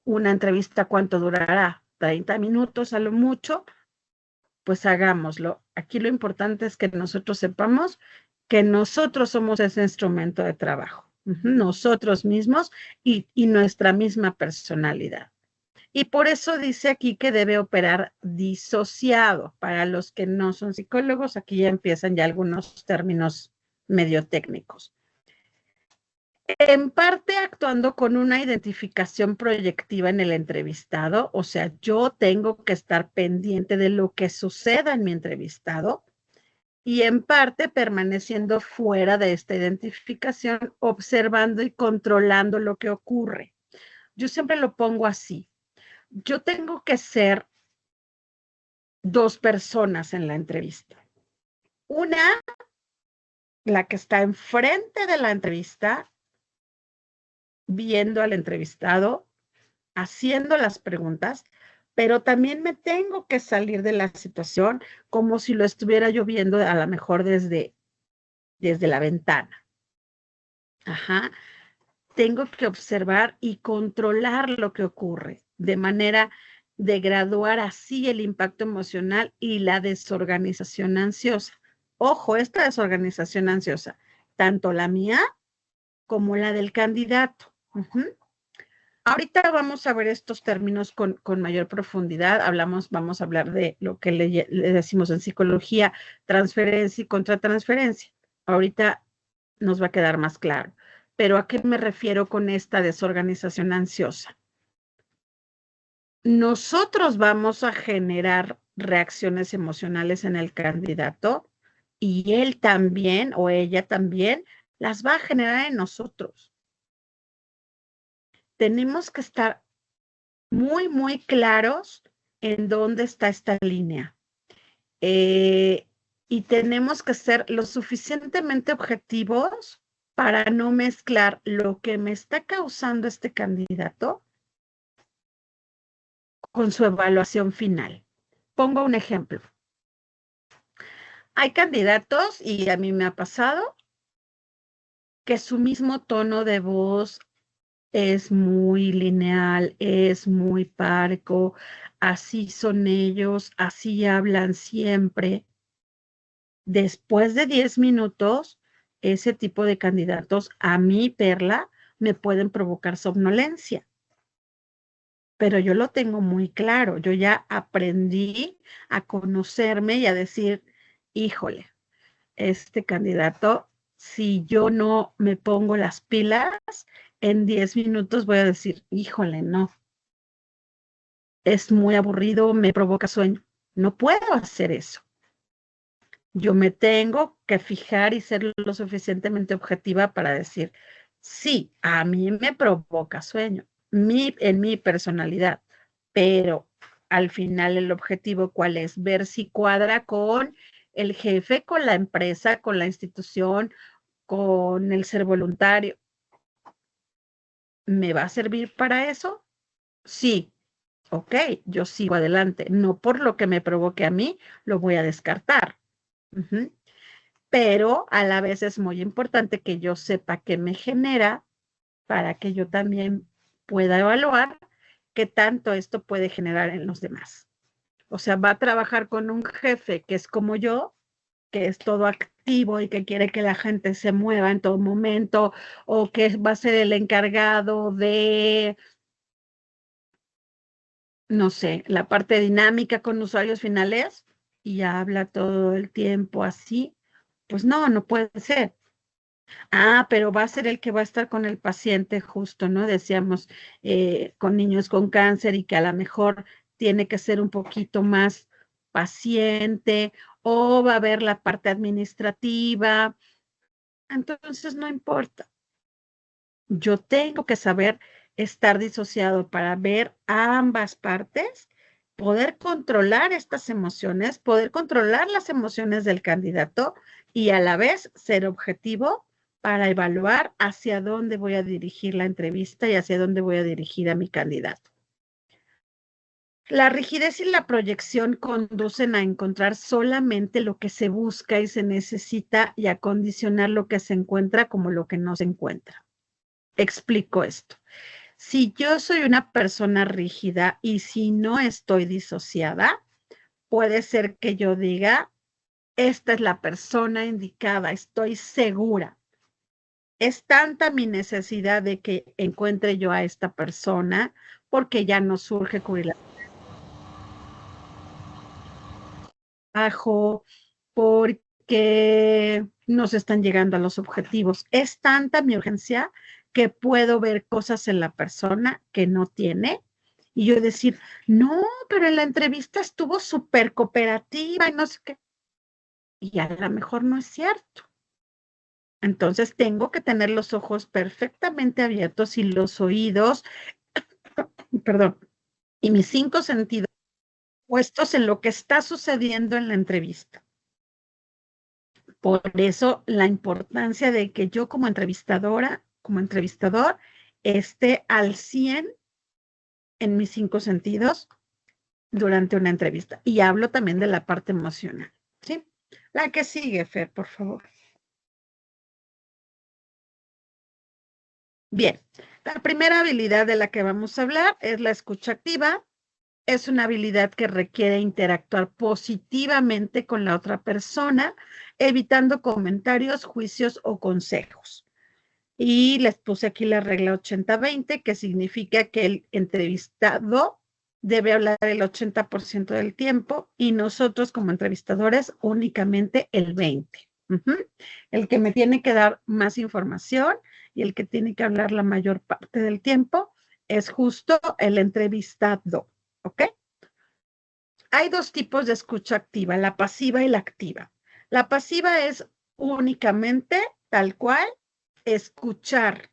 Speaker 2: una entrevista, ¿cuánto durará? 30 minutos a lo mucho, pues hagámoslo. Aquí lo importante es que nosotros sepamos que nosotros somos ese instrumento de trabajo, nosotros mismos y nuestra misma personalidad. Y por eso dice aquí que debe operar disociado. Para los que no son psicólogos, aquí ya empiezan ya algunos términos medio técnicos. En parte actuando con una identificación proyectiva en el entrevistado, o sea, yo tengo que estar pendiente de lo que suceda en mi entrevistado, y en parte permaneciendo fuera de esta identificación, observando y controlando lo que ocurre. Yo siempre lo pongo así. Yo tengo que ser 2 personas en la entrevista. Una, la que está enfrente de la entrevista, viendo al entrevistado, haciendo las preguntas, pero también me tengo que salir de la situación como si lo estuviera yo viendo a lo mejor desde la ventana. Ajá. Tengo que observar y controlar lo que ocurre, de manera de graduar así el impacto emocional y la desorganización ansiosa. Ojo, esta desorganización ansiosa, tanto la mía como la del candidato. Ahorita vamos a ver estos términos con mayor profundidad. Vamos a hablar de lo que le decimos en psicología, transferencia y contratransferencia. Ahorita nos va a quedar más claro. Pero ¿a qué me refiero con esta desorganización ansiosa? Nosotros vamos a generar reacciones emocionales en el candidato y él también o ella también las va a generar en nosotros. Tenemos que estar muy, muy claros en dónde está esta línea. Y tenemos que ser lo suficientemente objetivos para no mezclar lo que me está causando este candidato con su evaluación final. Pongo un ejemplo. Hay candidatos, y a mí me ha pasado, que su mismo tono de voz es muy lineal, es muy parco, así son ellos, así hablan siempre. Después de 10 minutos, ese tipo de candidatos, a mí, Perla, me pueden provocar somnolencia. Pero yo lo tengo muy claro, yo ya aprendí a conocerme y a decir, híjole, este candidato, si yo no me pongo las pilas, en 10 minutos voy a decir, híjole, no, es muy aburrido, me provoca sueño. No puedo hacer eso. Yo me tengo que fijar y ser lo suficientemente objetiva para decir, sí, a mí me provoca sueño, en mi personalidad, pero al final el objetivo, ¿cuál es? Ver si cuadra con el jefe, con la empresa, con la institución, con el ser voluntario. ¿Me va a servir para eso? Sí. Ok, yo sigo adelante. No por lo que me provoque a mí, lo voy a descartar. Pero a la vez es muy importante que yo sepa qué me genera para que yo también pueda evaluar qué tanto esto puede generar en los demás. O sea, va a trabajar con un jefe que es como yo, que es todo activo y que quiere que la gente se mueva en todo momento, o que va a ser el encargado de, no sé, la parte dinámica con usuarios finales y habla todo el tiempo así. Pues no, no puede ser. Ah, pero va a ser el que va a estar con el paciente justo, ¿no? Decíamos, con niños con cáncer y que a lo mejor tiene que ser un poquito más paciente o va a haber la parte administrativa. Entonces, no importa. Yo tengo que saber estar disociado para ver ambas partes, poder controlar estas emociones, poder controlar las emociones del candidato y a la vez ser objetivo para evaluar hacia dónde voy a dirigir la entrevista y hacia dónde voy a dirigir a mi candidato. La rigidez y la proyección conducen a encontrar solamente lo que se busca y se necesita y a condicionar lo que se encuentra como lo que no se encuentra. Explico esto. Si yo soy una persona rígida y si no estoy disociada, puede ser que yo diga, esta es la persona indicada, estoy segura. Es tanta mi necesidad de que encuentre yo a esta persona porque ya no surge cubrir la trabajo, porque nos están llegando a los objetivos. Es tanta mi urgencia que puedo ver cosas en la persona que no tiene y yo decir, no, pero en la entrevista estuvo súper cooperativa y no sé qué. Y a lo mejor no es cierto. Entonces tengo que tener los ojos perfectamente abiertos y los oídos, perdón, y mis 5 sentidos puestos en lo que está sucediendo en la entrevista. Por eso la importancia de que yo como entrevistadora, como entrevistador, esté al 100 en mis 5 sentidos durante una entrevista. Y hablo también de la parte emocional, ¿sí? La que sigue, Fer, por favor. Bien, la primera habilidad de la que vamos a hablar es la escucha activa. Es una habilidad que requiere interactuar positivamente con la otra persona, evitando comentarios, juicios o consejos. Y les puse aquí la regla 80-20, que significa que el entrevistado debe hablar el 80% del tiempo y nosotros como entrevistadores únicamente el 20%. El que me tiene que dar más información y el que tiene que hablar la mayor parte del tiempo es justo el entrevistado, ¿ok? Hay 2 tipos de escucha activa, la pasiva y la activa. La pasiva es únicamente, tal cual, escuchar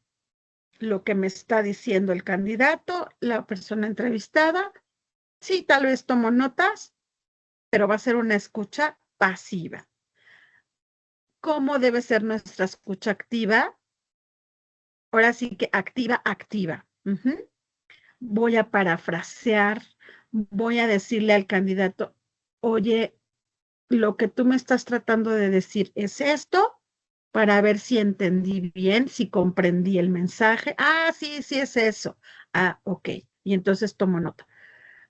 Speaker 2: lo que me está diciendo el candidato, la persona entrevistada. Sí, tal vez tomo notas, pero va a ser una escucha pasiva. ¿Cómo debe ser nuestra escucha activa? Ahora sí que activa, activa. Voy a parafrasear, voy a decirle al candidato, oye, lo que tú me estás tratando de decir es esto, para ver si entendí bien, si comprendí el mensaje. Ah, sí, sí es eso. Ah, ok. Y entonces tomo nota.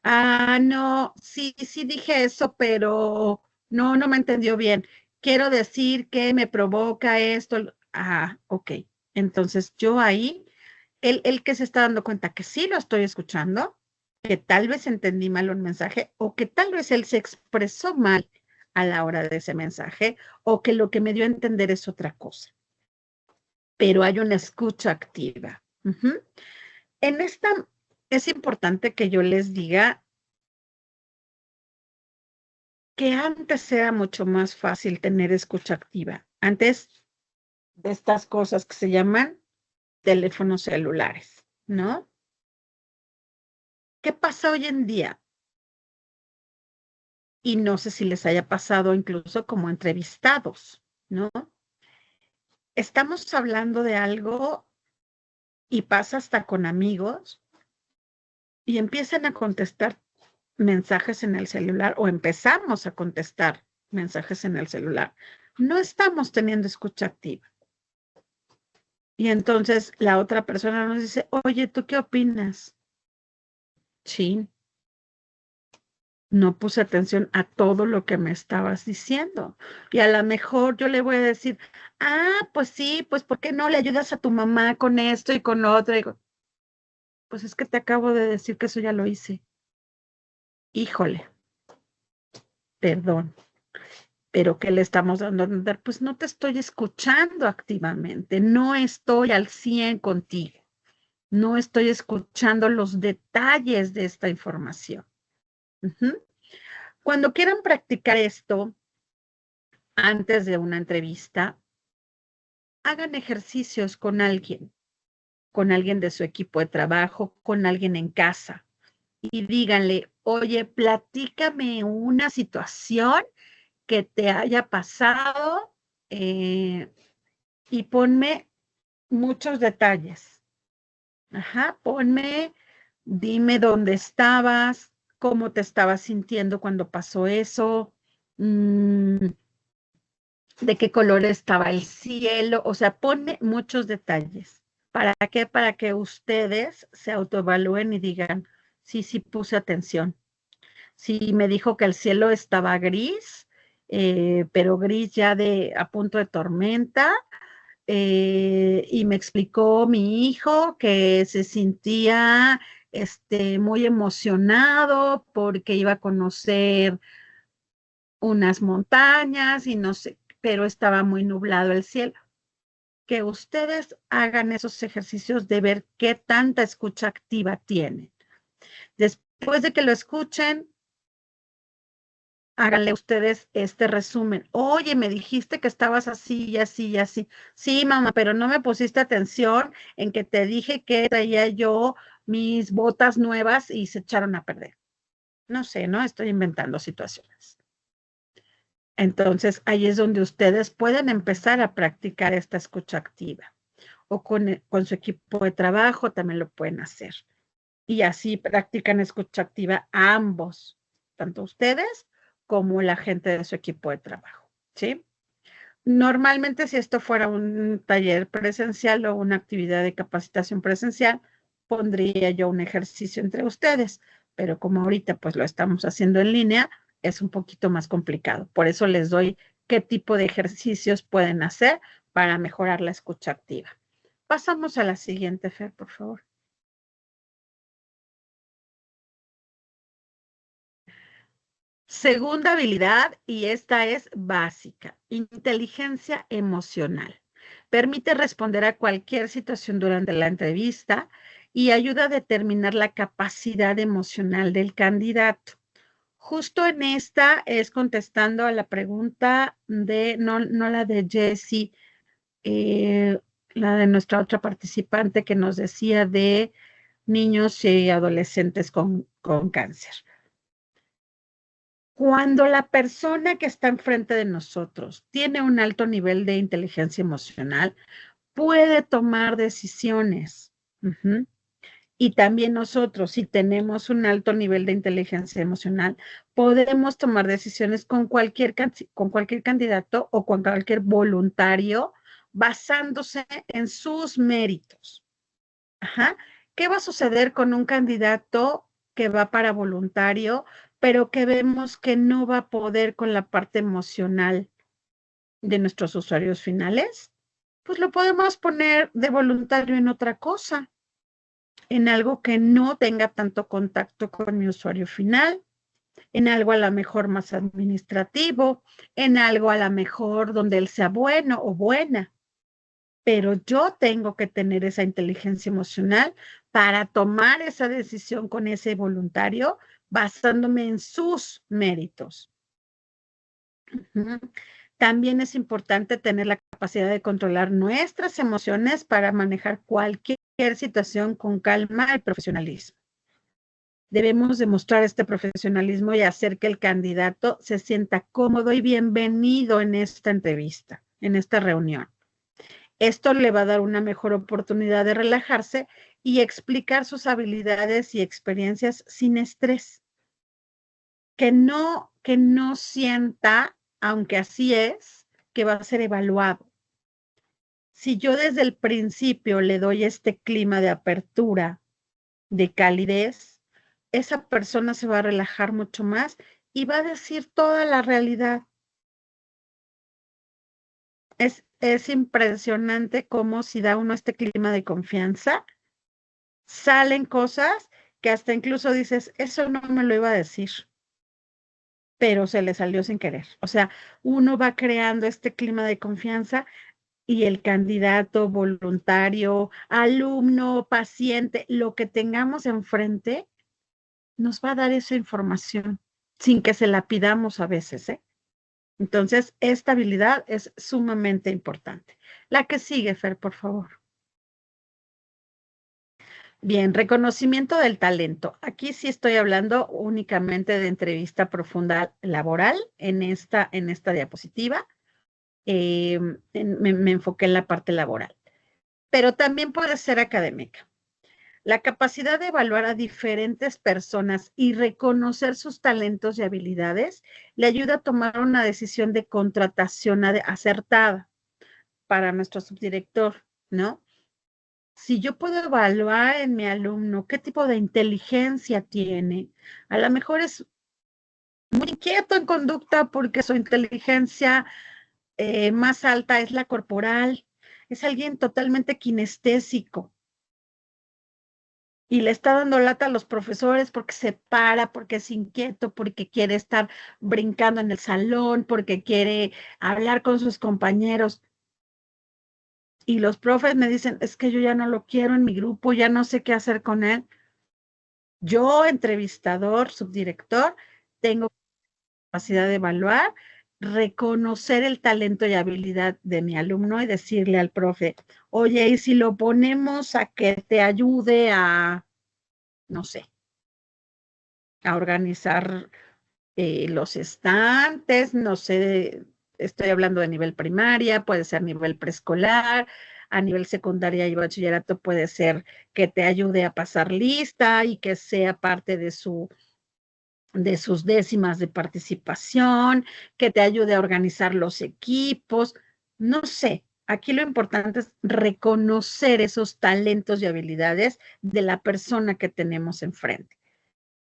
Speaker 2: Ah, no, sí, sí dije eso, pero no me entendió bien. Quiero decir que me provoca esto. Ah, ok. Entonces yo ahí, el que se está dando cuenta que sí lo estoy escuchando, que tal vez entendí mal un mensaje o que tal vez él se expresó mal a la hora de ese mensaje o que lo que me dio a entender es otra cosa. Pero hay una escucha activa. En esta es importante que yo les diga que antes era mucho más fácil tener escucha activa. Antes de estas cosas que se llaman teléfonos celulares, ¿no? ¿Qué pasa hoy en día? Y no sé si les haya pasado incluso como entrevistados, ¿no? Estamos hablando de algo y pasa hasta con amigos y empiezan a contestar mensajes en el celular o empezamos a contestar mensajes en el celular. No estamos teniendo escucha activa. Y entonces la otra persona nos dice, oye, ¿tú qué opinas? Chin, no puse atención a todo lo que me estabas diciendo. Y a lo mejor yo le voy a decir, ah, pues sí, pues ¿por qué no le ayudas a tu mamá con esto y con otro? Y digo, pues es que te acabo de decir que eso ya lo hice. Híjole, perdón. Pero ¿qué le estamos dando a entender? Pues no te estoy escuchando activamente, no estoy al 100 contigo, no estoy escuchando los detalles de esta información. Cuando quieran practicar esto antes de una entrevista, hagan ejercicios con alguien de su equipo de trabajo, con alguien en casa, y díganle, oye, platícame una situación que te haya pasado y ponme muchos detalles. Dime dónde estabas, cómo te estabas sintiendo cuando pasó eso, de qué color estaba el cielo, o sea, ponme muchos detalles. ¿Para qué? Para que ustedes se autoevalúen y digan, sí, sí puse atención. Sí, me dijo que el cielo estaba gris, pero gris ya a punto de tormenta, y me explicó mi hijo que se sentía muy emocionado porque iba a conocer unas montañas y no sé, pero estaba muy nublado el cielo. Que ustedes hagan esos ejercicios de ver qué tanta escucha activa tienen. Después de que lo escuchen, háganle ustedes este resumen. Oye, me dijiste que estabas así y así y así. Sí, mamá, pero no me pusiste atención en que te dije que traía yo mis botas nuevas y se echaron a perder. No sé, ¿no? Estoy inventando situaciones. Entonces, ahí es donde ustedes pueden empezar a practicar esta escucha activa. O con su equipo de trabajo también lo pueden hacer. Y así practican escucha activa a ambos, tanto ustedes como la gente de su equipo de trabajo, ¿sí? Normalmente, si esto fuera un taller presencial o una actividad de capacitación presencial, pondría yo un ejercicio entre ustedes, pero como ahorita pues lo estamos haciendo en línea, es un poquito más complicado. Por eso les doy qué tipo de ejercicios pueden hacer para mejorar la escucha activa. Pasamos a la siguiente, Fer, por favor. Segunda habilidad, y esta es básica, inteligencia emocional. Permite responder a cualquier situación durante la entrevista y ayuda a determinar la capacidad emocional del candidato. Justo en esta es contestando a la pregunta de, no la de Jessie, la de nuestra otra participante que nos decía de niños y adolescentes con cáncer. Cuando la persona que está enfrente de nosotros tiene un alto nivel de inteligencia emocional, puede tomar decisiones. Y también nosotros, si tenemos un alto nivel de inteligencia emocional, podemos tomar decisiones con cualquier candidato o con cualquier voluntario basándose en sus méritos. ¿Qué va a suceder con un candidato que va para voluntario, pero que vemos que no va a poder con la parte emocional de nuestros usuarios finales? Pues lo podemos poner de voluntario en otra cosa, en algo que no tenga tanto contacto con mi usuario final, en algo a lo mejor más administrativo, en algo a lo mejor donde él sea bueno o buena. Pero yo tengo que tener esa inteligencia emocional para tomar esa decisión con ese voluntario basándome en sus méritos. También es importante tener la capacidad de controlar nuestras emociones para manejar cualquier situación con calma y profesionalismo. Debemos demostrar este profesionalismo y hacer que el candidato se sienta cómodo y bienvenido en esta entrevista, en esta reunión. Esto le va a dar una mejor oportunidad de relajarse y explicar sus habilidades y experiencias sin estrés. Que no sienta, aunque así es, que va a ser evaluado. Si yo desde el principio le doy este clima de apertura, de calidez, esa persona se va a relajar mucho más y va a decir toda la realidad. Es impresionante cómo si da uno este clima de confianza, salen cosas que hasta incluso dices, eso no me lo iba a decir, pero se le salió sin querer. O sea, uno va creando este clima de confianza y el candidato, voluntario, alumno, paciente, lo que tengamos enfrente, nos va a dar esa información sin que se la pidamos a veces, ¿eh? Entonces, esta habilidad es sumamente importante. La que sigue, Fer, por favor. Bien, reconocimiento del talento. Aquí sí estoy hablando únicamente de entrevista profunda laboral en esta diapositiva. Me enfoqué en la parte laboral. Pero también puede ser académica. La capacidad de evaluar a diferentes personas y reconocer sus talentos y habilidades le ayuda a tomar una decisión de contratación acertada para nuestro subdirector, ¿no? Si yo puedo evaluar en mi alumno qué tipo de inteligencia tiene, a lo mejor es muy inquieto en conducta porque su inteligencia más alta es la corporal, es alguien totalmente kinestésico. Y le está dando lata a los profesores porque se para, porque es inquieto, porque quiere estar brincando en el salón, porque quiere hablar con sus compañeros. Y los profes me dicen, es que yo ya no lo quiero en mi grupo, ya no sé qué hacer con él. Yo, entrevistador, subdirector, tengo capacidad de evaluar, reconocer el talento y habilidad de mi alumno y decirle al profe, oye, y si lo ponemos a que te ayude a, no sé, a organizar los estantes, no sé, estoy hablando de nivel primaria, puede ser nivel preescolar, a nivel secundaria y bachillerato puede ser que te ayude a pasar lista y que sea parte de sus décimas de participación, que te ayude a organizar los equipos, no sé. Aquí lo importante es reconocer esos talentos y habilidades de la persona que tenemos enfrente.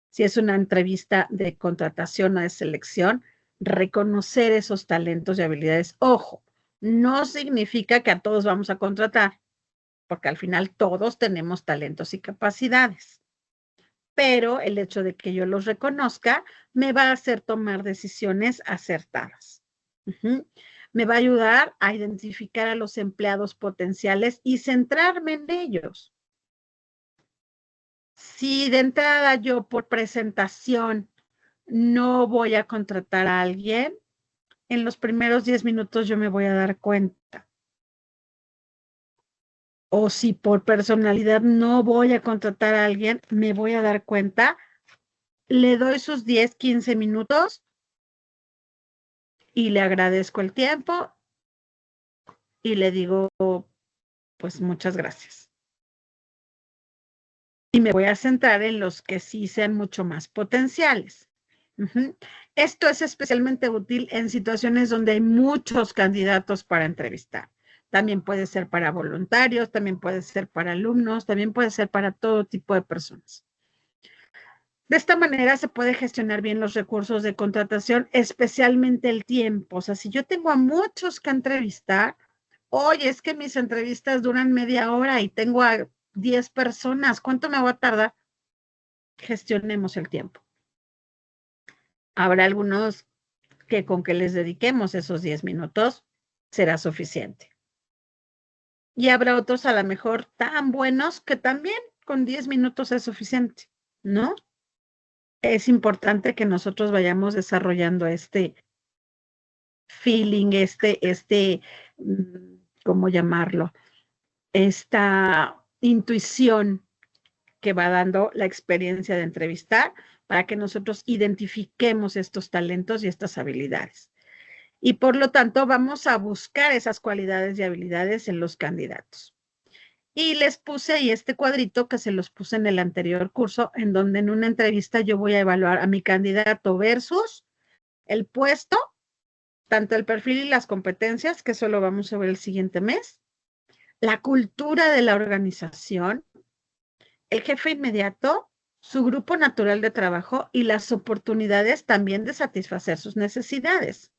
Speaker 2: Si es una entrevista de contratación o de selección, reconocer esos talentos y habilidades. Ojo, no significa que a todos vamos a contratar, porque al final todos tenemos talentos y capacidades. Pero el hecho de que yo los reconozca me va a hacer tomar decisiones acertadas. Me va a ayudar a identificar a los empleados potenciales y centrarme en ellos. Si de entrada yo por presentación no voy a contratar a alguien, en los primeros 10 minutos yo me voy a dar cuenta. O si por personalidad no voy a contratar a alguien, me voy a dar cuenta, le doy sus 10, 15 minutos y le agradezco el tiempo y le digo, pues muchas gracias. Y me voy a centrar en los que sí sean mucho más potenciales. Esto es especialmente útil en situaciones donde hay muchos candidatos para entrevistar. También puede ser para voluntarios, también puede ser para alumnos, también puede ser para todo tipo de personas. De esta manera se puede gestionar bien los recursos de contratación, especialmente el tiempo. O sea, si yo tengo a muchos que entrevistar, oye, es que mis entrevistas duran media hora y tengo a 10 personas, ¿cuánto me va a tardar? Gestionemos el tiempo. Habrá algunos que con que les dediquemos esos 10 minutos será suficiente. Y habrá otros a lo mejor tan buenos que también con 10 minutos es suficiente, ¿no? Es importante que nosotros vayamos desarrollando este feeling, ¿cómo llamarlo? Esta intuición que va dando la experiencia de entrevistar para que nosotros identifiquemos estos talentos y estas habilidades. Y por lo tanto vamos a buscar esas cualidades y habilidades en los candidatos. Y les puse ahí este cuadrito que se los puse en el anterior curso, en donde en una entrevista yo voy a evaluar a mi candidato versus el puesto, tanto el perfil y las competencias, que eso lo vamos a ver el siguiente mes, la cultura de la organización, el jefe inmediato, su grupo natural de trabajo y las oportunidades también de satisfacer sus necesidades.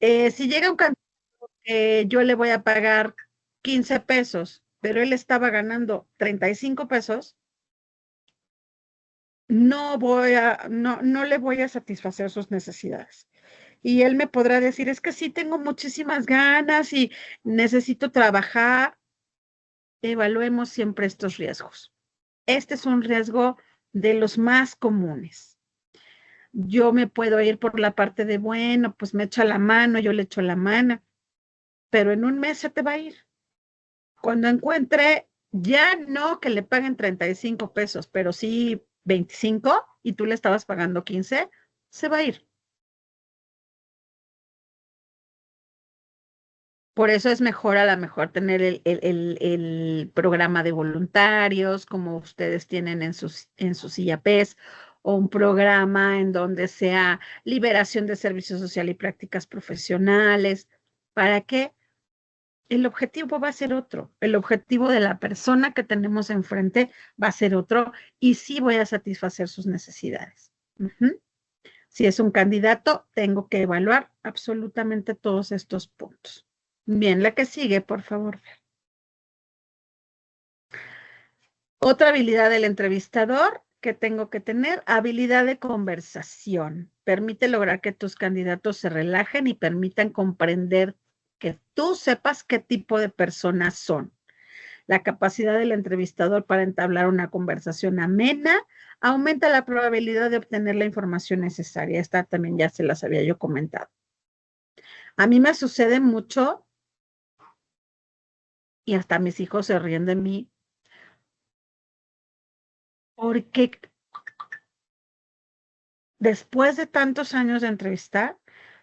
Speaker 2: Si llega un candidato que yo le voy a pagar 15 pesos, pero él estaba ganando 35 pesos, no le voy a satisfacer sus necesidades. Y él me podrá decir, es que sí tengo muchísimas ganas y necesito trabajar. Evaluemos siempre estos riesgos. Este es un riesgo de los más comunes. Yo me puedo ir por la parte de, bueno, pues me echa la mano, yo le echo la mano, pero en un mes se te va a ir. Cuando encuentre, ya no que le paguen 35 pesos, pero sí 25 y tú le estabas pagando 15, se va a ir. Por eso es mejor a lo mejor tener el programa de voluntarios, como ustedes tienen en sus IAPs, o un programa en donde sea liberación de servicio social y prácticas profesionales, para que el objetivo va a ser otro. El objetivo de la persona que tenemos enfrente va a ser otro y sí voy a satisfacer sus necesidades. Si es un candidato, tengo que evaluar absolutamente todos estos puntos. Bien, la que sigue, por favor. Otra habilidad del entrevistador que tengo que tener, habilidad de conversación. Permite lograr que tus candidatos se relajen y permitan comprender que tú sepas qué tipo de personas son. La capacidad del entrevistador para entablar una conversación amena aumenta la probabilidad de obtener la información necesaria. Esta también ya se las había yo comentado. A mí me sucede mucho y hasta mis hijos se ríen de mí, porque después de tantos años de entrevistar,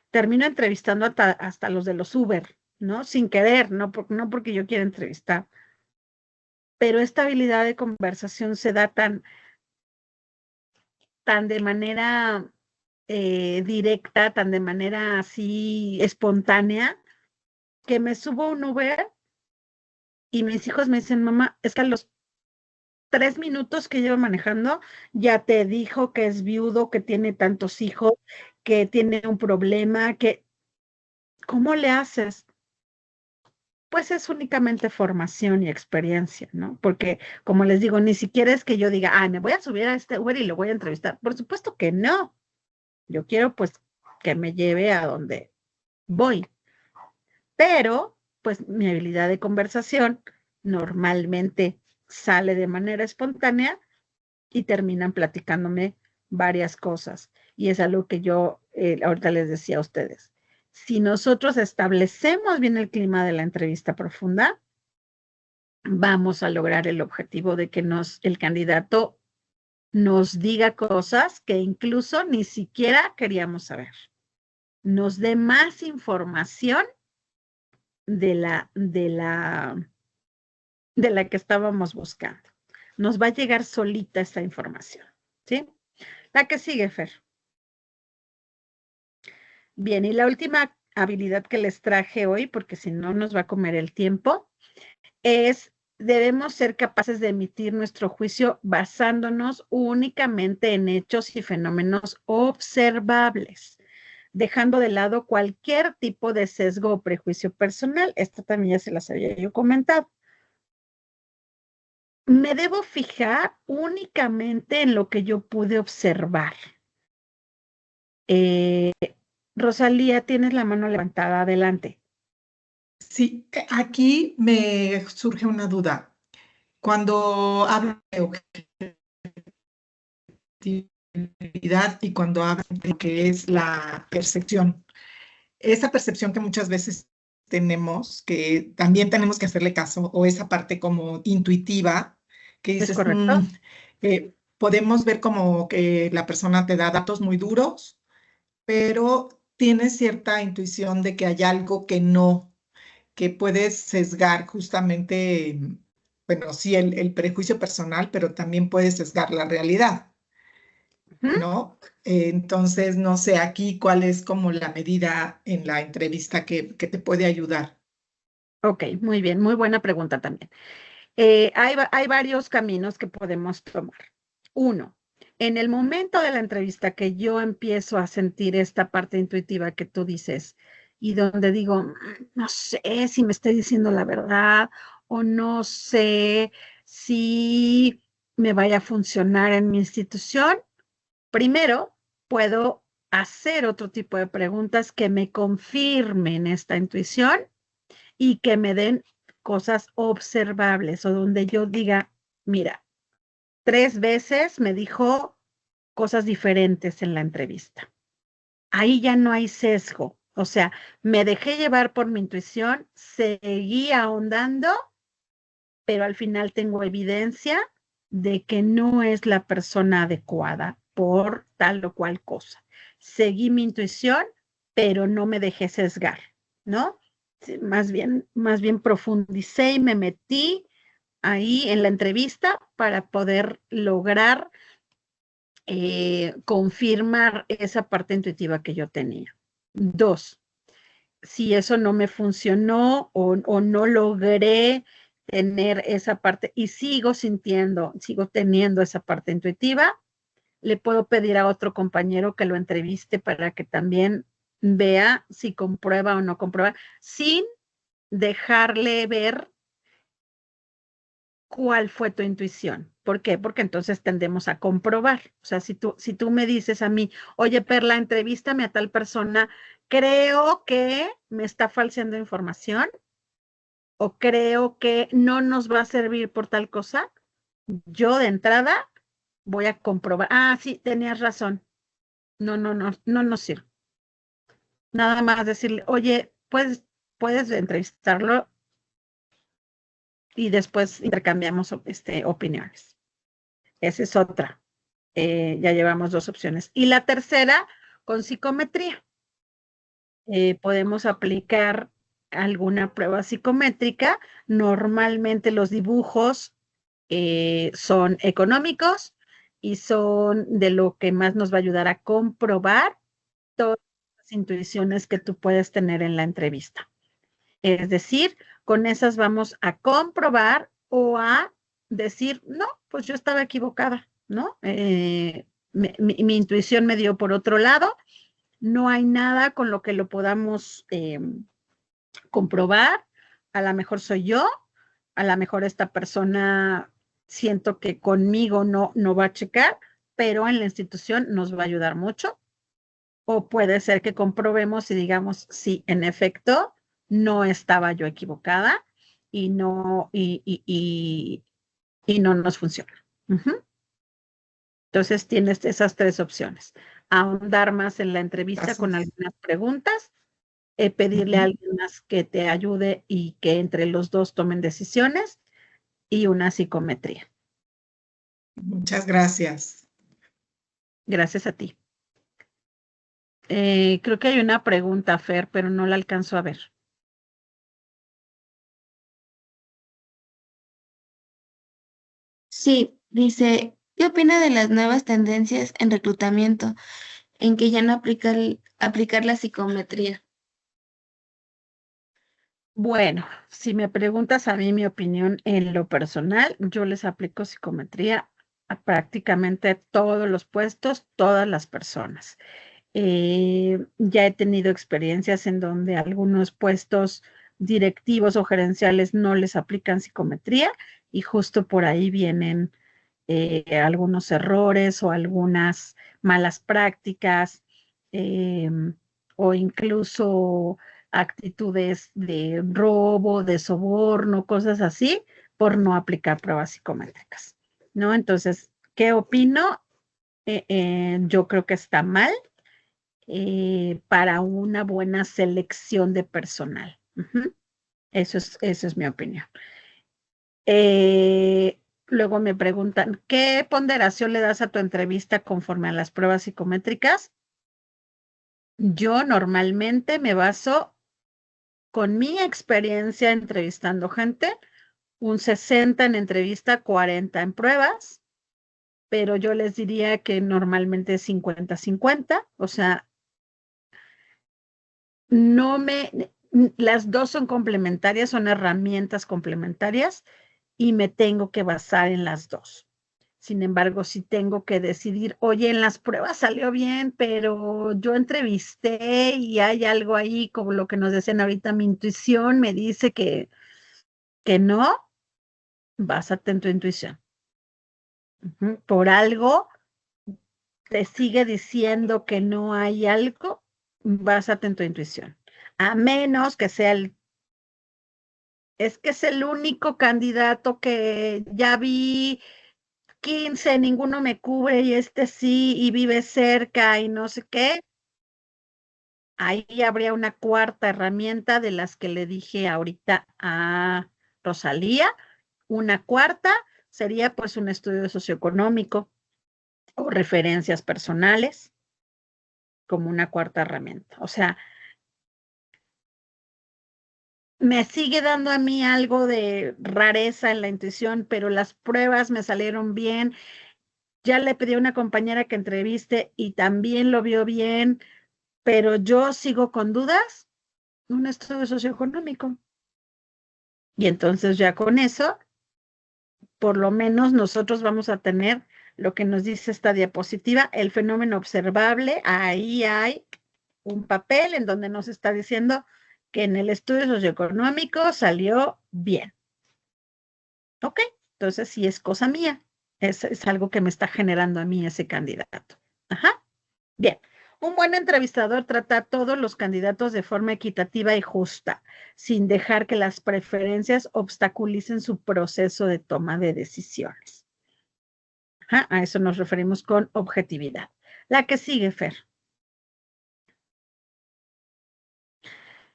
Speaker 2: termino entrevistando hasta los de los Uber, ¿no? Sin querer, no porque yo quiera entrevistar. Pero esta habilidad de conversación se da tan de manera directa, tan de manera así espontánea, que me subo a un Uber y mis hijos me dicen, mamá, es que a los 3 minutos que llevo manejando, ya te dijo que es viudo, que tiene tantos hijos, que tiene un problema, que ¿cómo le haces? Pues es únicamente formación y experiencia, ¿no? Porque, como les digo, ni siquiera es que yo diga, me voy a subir a este Uber y lo voy a entrevistar. Por supuesto que no. Yo quiero, pues, que me lleve a donde voy. Pero, pues, mi habilidad de conversación normalmente sale de manera espontánea y terminan platicándome varias cosas. Y es algo que yo ahorita les decía a ustedes. Si nosotros establecemos bien el clima de la entrevista profunda, vamos a lograr el objetivo de que el candidato nos diga cosas que incluso ni siquiera queríamos saber. Nos dé más información de la que estábamos buscando. Nos va a llegar solita esta información, ¿sí? La que sigue, Fer. Bien, y la última habilidad que les traje hoy, porque si no nos va a comer el tiempo, es debemos ser capaces de emitir nuestro juicio basándonos únicamente en hechos y fenómenos observables, dejando de lado cualquier tipo de sesgo o prejuicio personal. Esto también ya se las había yo comentado. Me debo fijar únicamente en lo que yo pude observar. Rosalía, tienes la mano levantada, adelante.
Speaker 8: Sí, aquí me surge una duda. Cuando hablo de objetividad y cuando hablo de lo que es la percepción, esa percepción que muchas veces tenemos, que también tenemos que hacerle caso, o esa parte como intuitiva, que
Speaker 2: ¿Es
Speaker 8: dices,
Speaker 2: correcto?
Speaker 8: podemos ver como que la persona te da datos muy duros, pero tienes cierta intuición de que hay algo que no, que puedes sesgar justamente, bueno, sí, el prejuicio personal, pero también puedes sesgar la realidad, ¿no? Entonces, no sé aquí cuál es como la medida en la entrevista que te puede ayudar.
Speaker 2: Ok, muy bien, muy buena pregunta también. Hay varios caminos que podemos tomar. Uno, en el momento de la entrevista que yo empiezo a sentir esta parte intuitiva que tú dices y donde digo, no sé si me estoy diciendo la verdad o no sé si me vaya a funcionar en mi institución, primero puedo hacer otro tipo de preguntas que me confirmen esta intuición y que me den cosas observables o donde yo diga, mira, 3 veces me dijo cosas diferentes en la entrevista. Ahí ya no hay sesgo. O sea, me dejé llevar por mi intuición, seguí ahondando, pero al final tengo evidencia de que no es la persona adecuada por tal o cual cosa. Seguí mi intuición, pero no me dejé sesgar, ¿no? Sí, más bien profundicé y me metí ahí en la entrevista para poder lograr confirmar esa parte intuitiva que yo tenía. 2, si eso no me funcionó o no logré tener esa parte y sigo teniendo esa parte intuitiva, le puedo pedir a otro compañero que lo entreviste para que también vea si comprueba o no comprueba, sin dejarle ver cuál fue tu intuición. ¿Por qué? Porque entonces tendemos a comprobar. O sea, si tú me dices a mí, oye, Perla, entrevístame a tal persona, creo que me está falseando información o creo que no nos va a servir por tal cosa, yo de entrada voy a comprobar. Ah, sí, tenías razón. No nos sirve. Nada más decirle, oye, puedes entrevistarlo y después intercambiamos opiniones. Esa es otra. Ya llevamos 2 opciones. Y la tercera, con psicometría. Podemos aplicar alguna prueba psicométrica. Normalmente los dibujos son económicos y son de lo que más nos va a ayudar a comprobar todas las intuiciones que tú puedes tener en la entrevista. Es decir, con esas vamos a comprobar o a decir, no, pues yo estaba equivocada, ¿no? Mi intuición me dio por otro lado, no hay nada con lo que lo podamos comprobar, a lo mejor soy yo, a lo mejor esta persona siento que conmigo no va a checar, pero en la institución nos va a ayudar mucho. O puede ser que comprobemos y digamos, sí, en efecto, no estaba yo equivocada y no nos funciona. Entonces tienes esas 3 opciones. Ahondar más en la entrevista con
Speaker 8: Gracias.
Speaker 2: algunas preguntas, pedirle a alguien más que te ayude y que entre los dos tomen decisiones, y una psicometría.
Speaker 8: Muchas gracias.
Speaker 2: Gracias a ti. Creo que hay una pregunta, Fer, pero no la alcanzo a ver.
Speaker 1: Sí, dice, ¿qué opina de las nuevas tendencias en reclutamiento en que ya no aplicar la psicometría?
Speaker 2: Bueno, si me preguntas a mí mi opinión en lo personal, yo les aplico psicometría a prácticamente todos los puestos, todas las personas. Ya he tenido experiencias en donde algunos puestos directivos o gerenciales no les aplican psicometría y justo por ahí vienen algunos errores o algunas malas prácticas, o incluso actitudes de robo, de soborno, cosas así, por no aplicar pruebas psicométricas, ¿no? Entonces, ¿qué opino? Yo creo que está mal para una buena selección de personal. Eso es mi opinión. Luego me preguntan, ¿qué ponderación le das a tu entrevista conforme a las pruebas psicométricas? Yo normalmente me baso con mi experiencia entrevistando gente, un 60 en entrevista, 40 en pruebas, pero yo les diría que normalmente es 50-50, o sea, las dos son complementarias, son herramientas complementarias y me tengo que basar en las dos. Sin embargo, si tengo que decidir, oye, en las pruebas salió bien, pero yo entrevisté y hay algo ahí, como lo que nos decían ahorita, mi intuición me dice que no, básate en tu intuición. Por algo te sigue diciendo que no hay algo, básate en tu intuición. A menos que sea es que es el único candidato que ya vi 15, ninguno me cubre y este sí, y vive cerca y no sé qué. Ahí habría una cuarta herramienta de las que le dije ahorita a Rosalía. Una cuarta sería pues un estudio socioeconómico o referencias personales como una cuarta herramienta. O sea, me sigue dando a mí algo de rareza en la intuición, pero las pruebas me salieron bien. Ya le pedí a una compañera que entreviste y también lo vio bien, pero yo sigo con dudas, un estudio socioeconómico. Y entonces ya con eso, por lo menos nosotros vamos a tener lo que nos dice esta diapositiva, el fenómeno observable. Ahí hay un papel en donde nos está diciendo que en el estudio socioeconómico salió bien. Ok, entonces sí es cosa mía, es algo que me está generando a mí ese candidato. Ajá, bien. Un buen entrevistador trata a todos los candidatos de forma equitativa y justa, sin dejar que las preferencias obstaculicen su proceso de toma de decisiones. Ajá, a eso nos referimos con objetividad. La que sigue, Fer.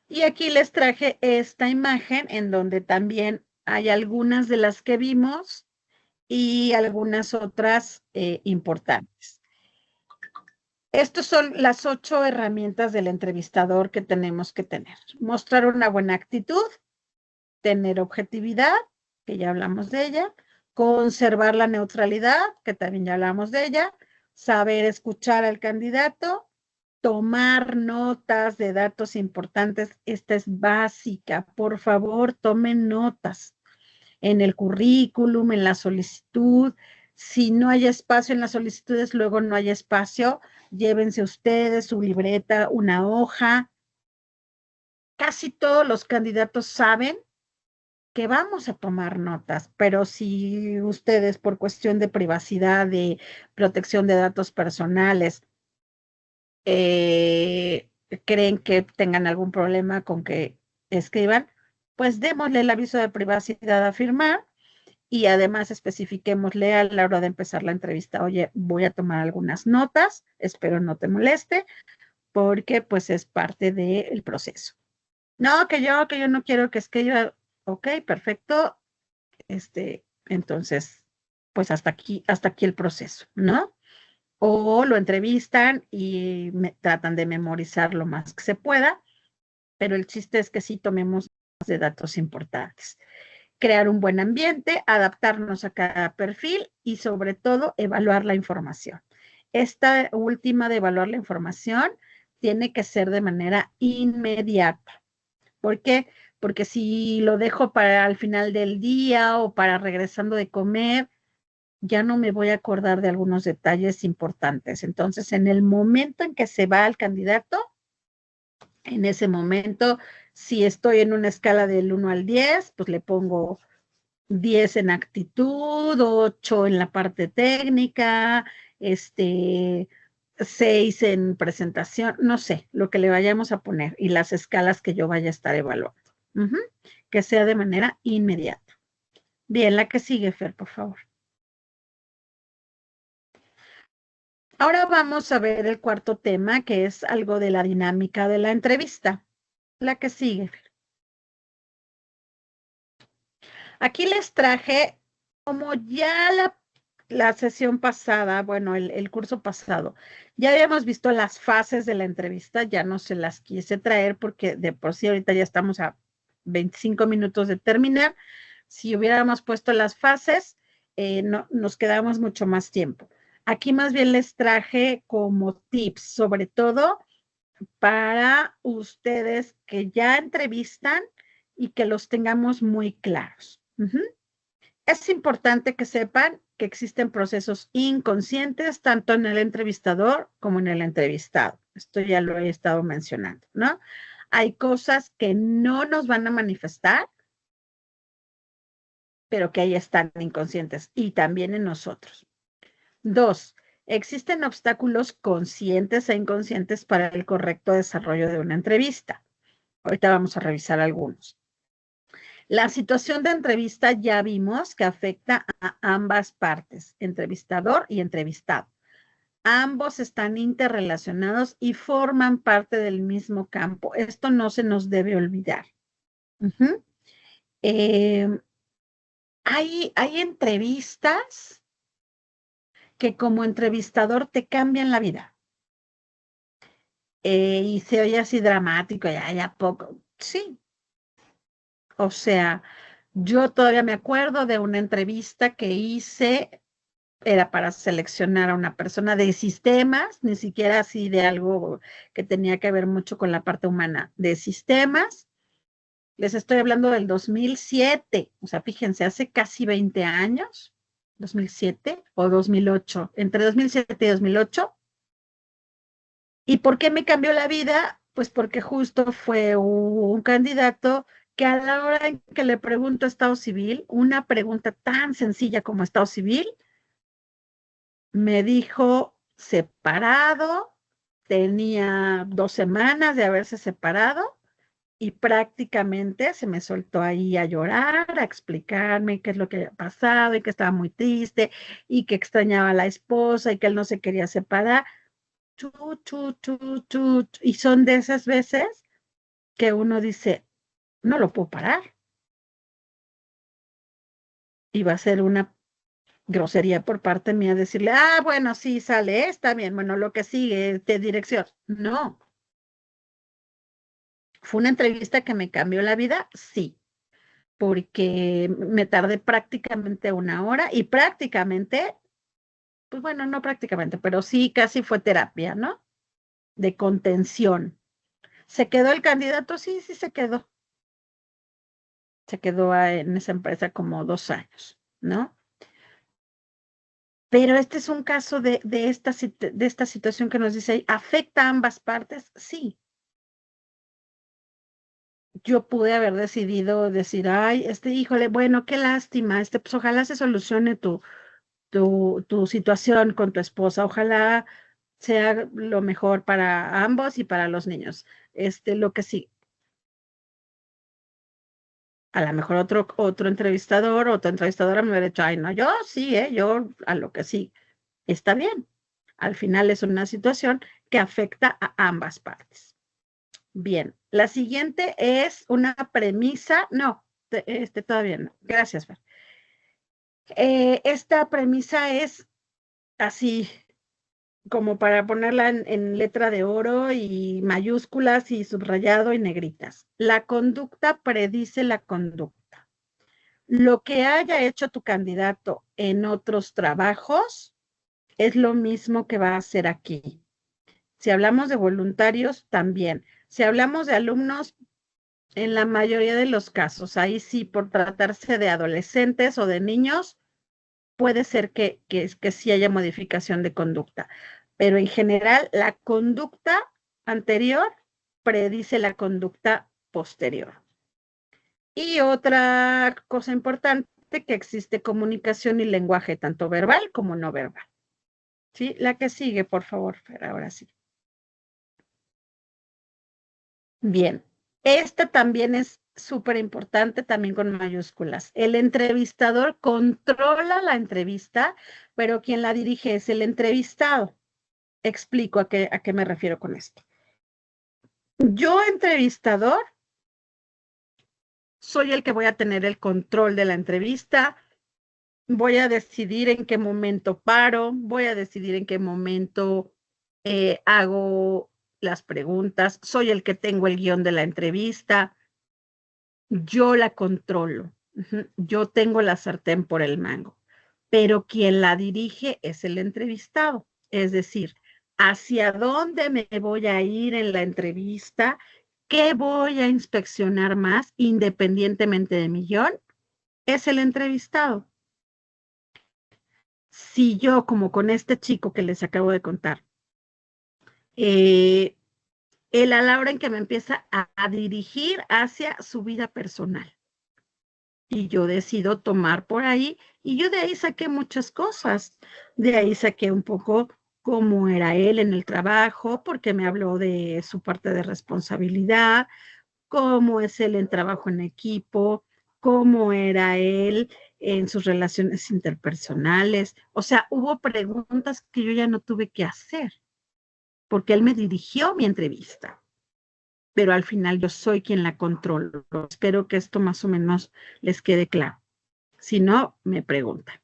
Speaker 2: Y aquí les traje esta imagen en donde también hay algunas de las que vimos y algunas otras importantes. Estas son las 8 herramientas del entrevistador que tenemos que tener. Mostrar una buena actitud, tener objetividad, que ya hablamos de ella, conservar la neutralidad, que también ya hablamos de ella, saber escuchar al candidato, tomar notas de datos importantes. Esta es básica. Por favor, tomen notas en el currículum, en la solicitud. Si no hay espacio en las solicitudes, luego no hay espacio, llévense ustedes su libreta, una hoja. Casi todos los candidatos saben que vamos a tomar notas, pero si ustedes por cuestión de privacidad, de protección de datos personales, creen que tengan algún problema con que escriban, pues démosle el aviso de privacidad a firmar y además especifiquémosle a la hora de empezar la entrevista, oye, voy a tomar algunas notas, espero no te moleste, porque pues es parte del proceso. No, que yo no quiero, que es que yo, ok, perfecto, entonces, pues hasta aquí el proceso, ¿no? O lo entrevistan y tratan de memorizar lo más que se pueda, pero el chiste es que sí tomemos de datos importantes. Crear un buen ambiente, adaptarnos a cada perfil y sobre todo evaluar la información. Esta última de evaluar la información tiene que ser de manera inmediata. ¿Por qué? Porque si lo dejo para el final del día o para regresando de comer, ya no me voy a acordar de algunos detalles importantes. Entonces, en el momento en que se va al candidato, en ese momento, si estoy en una escala del 1 al 10, pues le pongo 10 en actitud, 8 en la parte técnica, 6 en presentación, no sé, lo que le vayamos a poner y las escalas que yo vaya a estar evaluando. Que sea de manera inmediata. Bien, la que sigue, Fer, por favor. Ahora vamos a ver el cuarto tema, que es algo de la dinámica de la entrevista. La que sigue, Fer. Aquí les traje, como ya la sesión pasada, bueno, el curso pasado, ya habíamos visto las fases de la entrevista, ya no se las quise traer porque de por sí ahorita ya estamos a 25 minutos de terminar. Si hubiéramos puesto las fases, nos quedamos mucho más tiempo. Aquí más bien les traje como tips, sobre todo para ustedes que ya entrevistan y que los tengamos muy claros. Es importante que sepan que existen procesos inconscientes tanto en el entrevistador como en el entrevistado. Esto ya lo he estado mencionando, ¿no? Hay cosas que no nos van a manifestar, pero que ahí están inconscientes y también en nosotros. 2, existen obstáculos conscientes e inconscientes para el correcto desarrollo de una entrevista. Ahorita vamos a revisar algunos. La situación de entrevista ya vimos que afecta a ambas partes, entrevistador y entrevistado. Ambos están interrelacionados y forman parte del mismo campo. Esto no se nos debe olvidar. Hay entrevistas que como entrevistador te cambian la vida. Y se oye así dramático, ya poco. Sí. O sea, yo todavía me acuerdo de una entrevista que hice, era para seleccionar a una persona de sistemas, ni siquiera así de algo que tenía que ver mucho con la parte humana, de sistemas. Les estoy hablando del 2007, o sea, fíjense, hace casi 20 años, 2007 o 2008, entre 2007 y 2008. ¿Y por qué me cambió la vida? Pues porque justo fue un candidato que a la hora en que le pregunto estado civil, una pregunta tan sencilla como estado civil, me dijo separado, tenía 2 semanas de haberse separado y prácticamente se me soltó ahí a llorar, a explicarme qué es lo que había pasado y que estaba muy triste y que extrañaba a la esposa y que él no se quería separar. Y son de esas veces que uno dice, no lo puedo parar. Y va a ser una grosería por parte mía decirle, bueno, sí, sale, está bien, bueno, lo que sigue de dirección. No. ¿Fue una entrevista que me cambió la vida? Sí, porque me tardé prácticamente 1 hora y prácticamente, pues bueno, no prácticamente, pero sí casi fue terapia, ¿no? De contención. ¿Se quedó el candidato? Sí, sí se quedó. Se quedó en esa empresa como 2 años, ¿no? Pero este es un caso de esta situación que nos dice, ¿afecta a ambas partes? Sí. Yo pude haber decidido decir, ay, híjole, bueno, qué lástima, pues ojalá se solucione tu situación con tu esposa, ojalá sea lo mejor para ambos y para los niños. Lo que sí. A lo mejor otro entrevistador, otra entrevistadora me hubiera dicho, ay, no, yo sí, yo a lo que sí. Está bien. Al final es una situación que afecta a ambas partes. Bien, la siguiente es una premisa, no, todavía no. Gracias, Fer. Esta premisa es así, como para ponerla en letra de oro y mayúsculas y subrayado y negritas. La conducta predice la conducta. Lo que haya hecho tu candidato en otros trabajos es lo mismo que va a hacer aquí. Si hablamos de voluntarios, también. Si hablamos de alumnos, en la mayoría de los casos, ahí sí, por tratarse de adolescentes o de niños, puede ser que sí haya modificación de conducta. Pero en general, la conducta anterior predice la conducta posterior. Y otra cosa importante, que existe comunicación y lenguaje, tanto verbal como no verbal. ¿Sí? La que sigue, por favor, Fer, ahora sí. Bien, esta también es súper importante, también con mayúsculas. El entrevistador controla la entrevista, pero quien la dirige es el entrevistado. Explico a qué me refiero con esto. Yo, entrevistador, soy el que voy a tener el control de la entrevista, voy a decidir en qué momento paro, voy a decidir en qué momento hago las preguntas, soy el que tengo el guión de la entrevista, yo la controlo, yo tengo la sartén por el mango, pero quien la dirige es el entrevistado, es decir, hacia dónde me voy a ir en la entrevista, qué voy a inspeccionar más, independientemente de mi guión, es el entrevistado. Si yo, como con este chico que les acabo de contar, él a la hora en que me empieza a dirigir hacia su vida personal, y yo decido tomar por ahí, y yo de ahí saqué muchas cosas. De ahí saqué un poco cómo era él en el trabajo, porque me habló de su parte de responsabilidad, cómo es él en trabajo en equipo, cómo era él en sus relaciones interpersonales. O sea, hubo preguntas que yo ya no tuve que hacer, porque él me dirigió mi entrevista. Pero al final yo soy quien la controlo. Espero que esto más o menos les quede claro. Si no, me preguntan.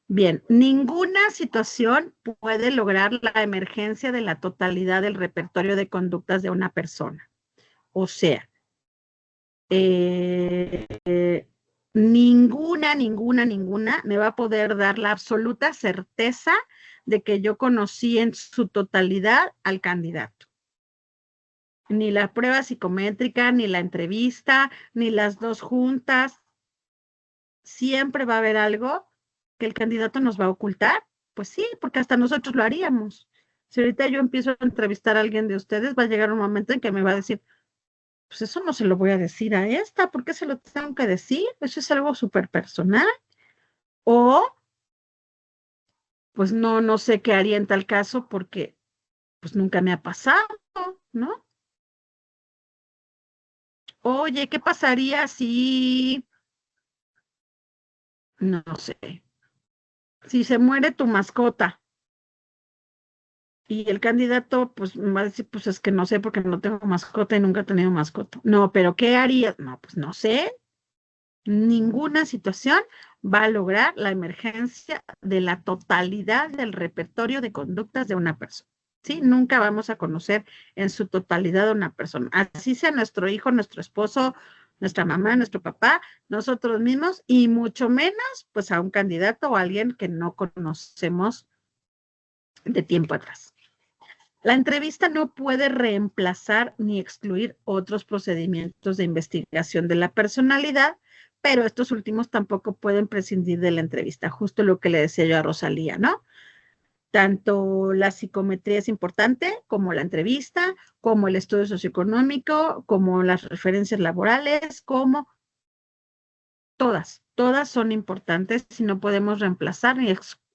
Speaker 2: Bien, ninguna situación puede lograr la emergencia de la totalidad del repertorio de conductas de una persona. O sea, ninguna me va a poder dar la absoluta certeza de que yo conocí en su totalidad al candidato. Ni la prueba psicométrica, ni la entrevista, ni las dos juntas. Siempre va a haber algo que el candidato nos va a ocultar. Pues sí, porque hasta nosotros lo haríamos. Si ahorita yo empiezo a entrevistar a alguien de ustedes, va a llegar un momento en que me va a decir, pues eso no se lo voy a decir a esta, ¿por qué se lo tengo que decir? Eso es algo súper personal. O, pues no sé qué haría en tal caso porque pues nunca me ha pasado, ¿no? Oye, ¿qué pasaría si, no sé, si se muere tu mascota? Y el candidato, pues, va a decir, pues es que no sé porque no tengo mascota y nunca he tenido mascota. No, pero ¿qué harías? No, pues no sé. Ninguna situación va a lograr la emergencia de la totalidad del repertorio de conductas de una persona. ¿Sí? Nunca vamos a conocer en su totalidad a una persona. Así sea nuestro hijo, nuestro esposo, nuestra mamá, nuestro papá, nosotros mismos, y mucho menos, pues, a un candidato o a alguien que no conocemos de tiempo atrás. La entrevista no puede reemplazar ni excluir otros procedimientos de investigación de la personalidad, pero estos últimos tampoco pueden prescindir de la entrevista, justo lo que le decía yo a Rosalía, ¿no? Tanto la psicometría es importante, como la entrevista, como el estudio socioeconómico, como las referencias laborales, como todas son importantes y no podemos reemplazar ni excluir.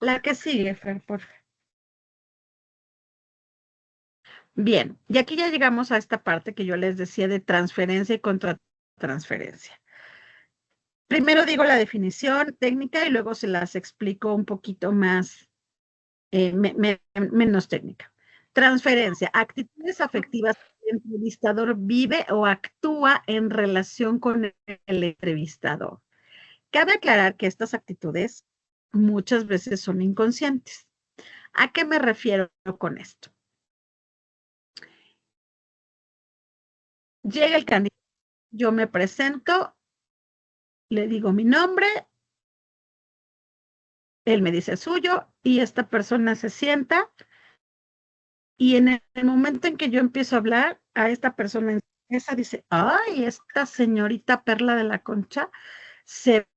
Speaker 2: La que sigue, Fer, por favor. Bien, y aquí ya llegamos a esta parte que yo les decía de transferencia y contratación contratransferencia. Primero digo la definición técnica y luego se las explico un poquito más, menos técnica. Transferencia, actitudes afectivas que el entrevistador vive o actúa en relación con el entrevistador. Cabe aclarar que estas actitudes muchas veces son inconscientes. ¿A qué me refiero con esto? Llega el candidato, yo me presento, le digo mi nombre, él me dice el suyo y esta persona se sienta y en el momento en que yo empiezo a hablar, a esta persona esa dice, ay, esta señorita Perla de la Concha se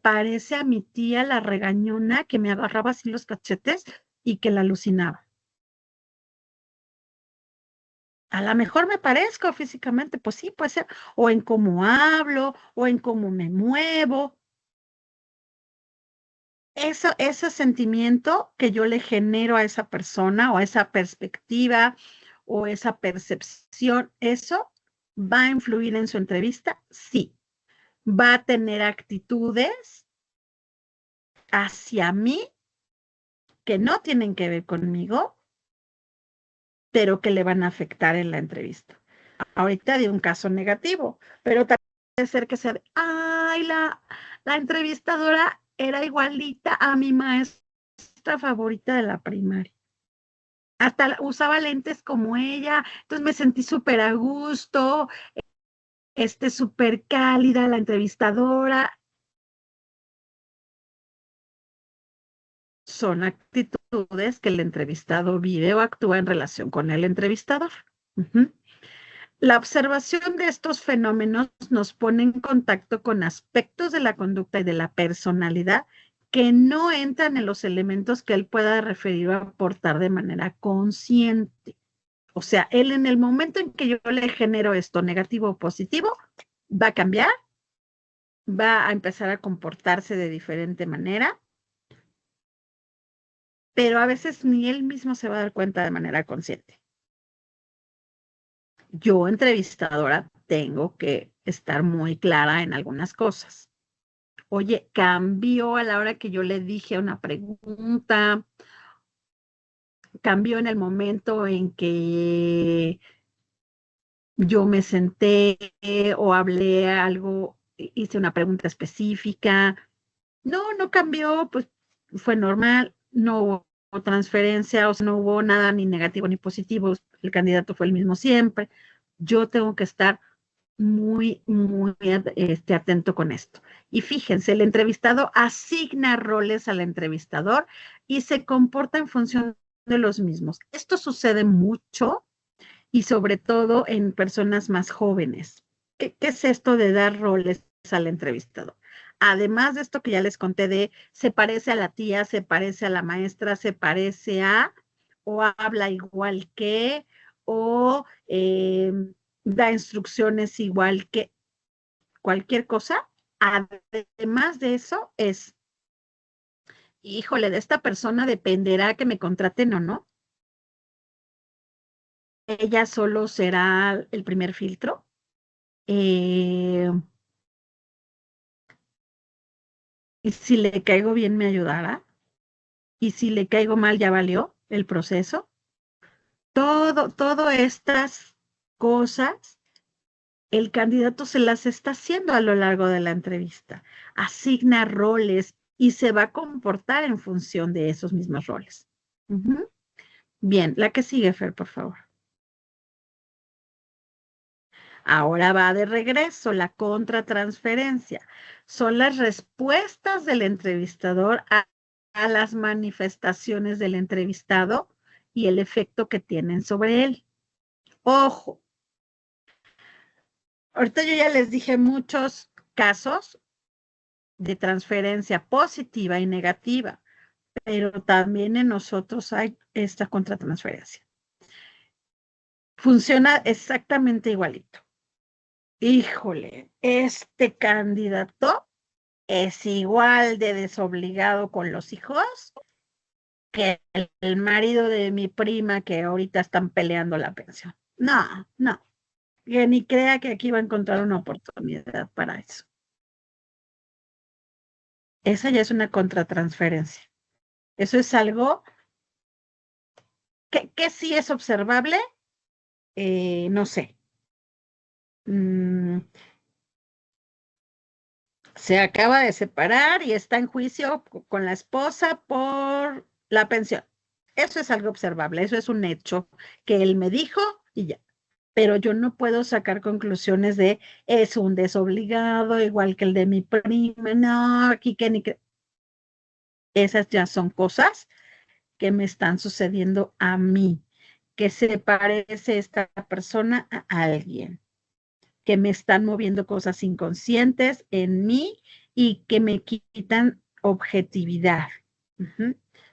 Speaker 2: parece a mi tía la regañona que me agarraba así los cachetes y que la alucinaba. A lo mejor me parezco físicamente, pues sí, puede ser, o en cómo hablo, o en cómo me muevo. Ese sentimiento que yo le genero a esa persona, o a esa perspectiva, o esa percepción, ¿eso va a influir en su entrevista? Sí. ¿Va a tener actitudes hacia mí que no tienen que ver conmigo, pero que le van a afectar en la entrevista? Ahorita di un caso negativo, pero también puede ser que sea, ay, la entrevistadora era igualita a mi maestra favorita de la primaria. Hasta usaba lentes como ella, entonces me sentí súper a gusto, súper cálida la entrevistadora. Son actitudes que el entrevistado vive o actúa en relación con el entrevistador. La observación de estos fenómenos nos pone en contacto con aspectos de la conducta y de la personalidad que no entran en los elementos que él pueda referir o aportar de manera consciente. O sea, él en el momento en que yo le genero esto, negativo o positivo, va a cambiar, va a empezar a comportarse de diferente manera, pero a veces ni él mismo se va a dar cuenta de manera consciente. Yo, entrevistadora, tengo que estar muy clara en algunas cosas. Oye, cambió a la hora que yo le dije una pregunta, cambió en el momento en que yo me senté o hablé algo, hice una pregunta específica. No cambió, pues fue normal, no hubo transferencia, o sea, no hubo nada ni negativo ni positivo, el candidato fue el mismo siempre. Yo tengo que estar muy atento con esto. Y fíjense, el entrevistado asigna roles al entrevistador y se comporta en función de los mismos. Esto sucede mucho y sobre todo en personas más jóvenes. ¿Qué es esto de dar roles al entrevistador? Además de esto que ya les conté de se parece a la tía, se parece a la maestra, se parece a, o habla igual que, o da instrucciones igual que cualquier cosa. Además de eso es, híjole, de esta persona dependerá que me contraten o no. Ella solo será el primer filtro. Y si le caigo bien me ayudará. Y si le caigo mal ya valió el proceso. Todo estas cosas, el candidato se las está haciendo a lo largo de la entrevista. Asigna roles y se va a comportar en función de esos mismos roles. Bien, la que sigue, Fer, por favor. Ahora va de regreso la contratransferencia. Son las respuestas del entrevistador a las manifestaciones del entrevistado y el efecto que tienen sobre él. Ojo, ahorita yo ya les dije muchos casos de transferencia positiva y negativa, pero también en nosotros hay esta contratransferencia. Funciona exactamente igualito. Híjole, este candidato es igual de desobligado con los hijos que el marido de mi prima que ahorita están peleando la pensión. No. que ni crea que aquí va a encontrar una oportunidad para eso. Esa ya es una contratransferencia. Eso es algo que sí es observable, no sé. Se acaba de separar y está en juicio con la esposa por la pensión. Eso es algo observable, eso es un hecho que él me dijo y ya. Pero yo no puedo sacar conclusiones de es un desobligado, igual que el de mi prima, no, aquí que ni que. Esas ya son cosas que me están sucediendo a mí, que se parece esta persona a alguien, que me están moviendo cosas inconscientes en mí y que me quitan objetividad.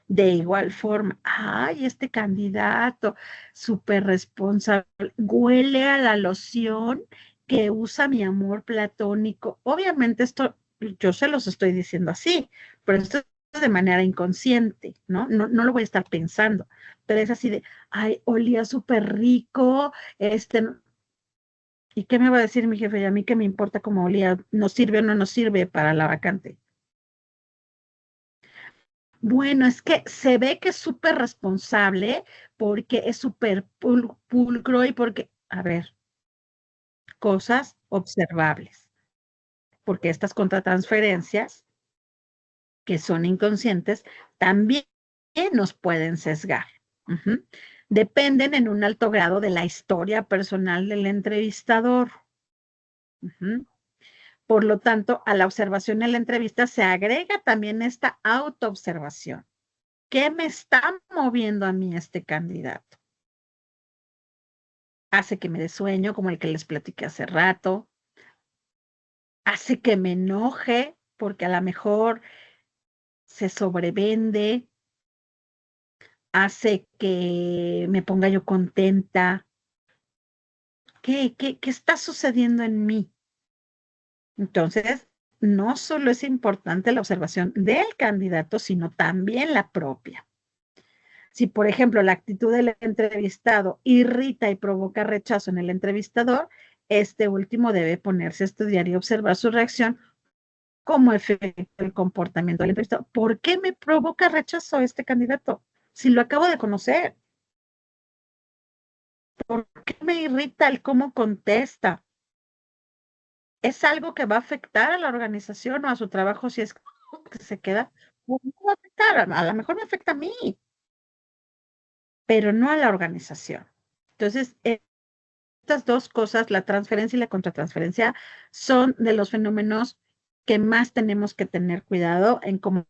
Speaker 2: De igual forma, ay, este candidato súper responsable, huele a la loción que usa mi amor platónico. Obviamente esto, yo se los estoy diciendo así, pero esto es de manera inconsciente, ¿no? No lo voy a estar pensando, pero es así de, ay, olía súper rico, ¿y qué me va a decir mi jefe? Y a mí qué me importa cómo olía, nos sirve o no nos sirve para la vacante. Bueno, es que se ve que es súper responsable porque es súper pulcro y porque, a ver, cosas observables, porque estas contratransferencias que son inconscientes también nos pueden sesgar. Dependen en un alto grado de la historia personal del entrevistador. Por lo tanto, a la observación en la entrevista se agrega también esta autoobservación. ¿Qué me está moviendo a mí este candidato? Hace que me dé sueño, como el que les platiqué hace rato. Hace que me enoje, porque a lo mejor se sobrevende. Hace que me ponga yo contenta. ¿Qué está sucediendo en mí? Entonces, no solo es importante la observación del candidato, sino también la propia. Si, por ejemplo, la actitud del entrevistado irrita y provoca rechazo en el entrevistador, este último debe ponerse a estudiar y observar su reacción como efecto del comportamiento del entrevistado. ¿Por qué me provoca rechazo este candidato? Si lo acabo de conocer. ¿Por qué me irrita el cómo contesta? ¿Es algo que va a afectar a la organización o a su trabajo si es que se queda? No va a afectar, a lo mejor me afecta a mí, pero no a la organización. Entonces, estas dos cosas, la transferencia y la contratransferencia, son de los fenómenos que más tenemos que tener cuidado en cómo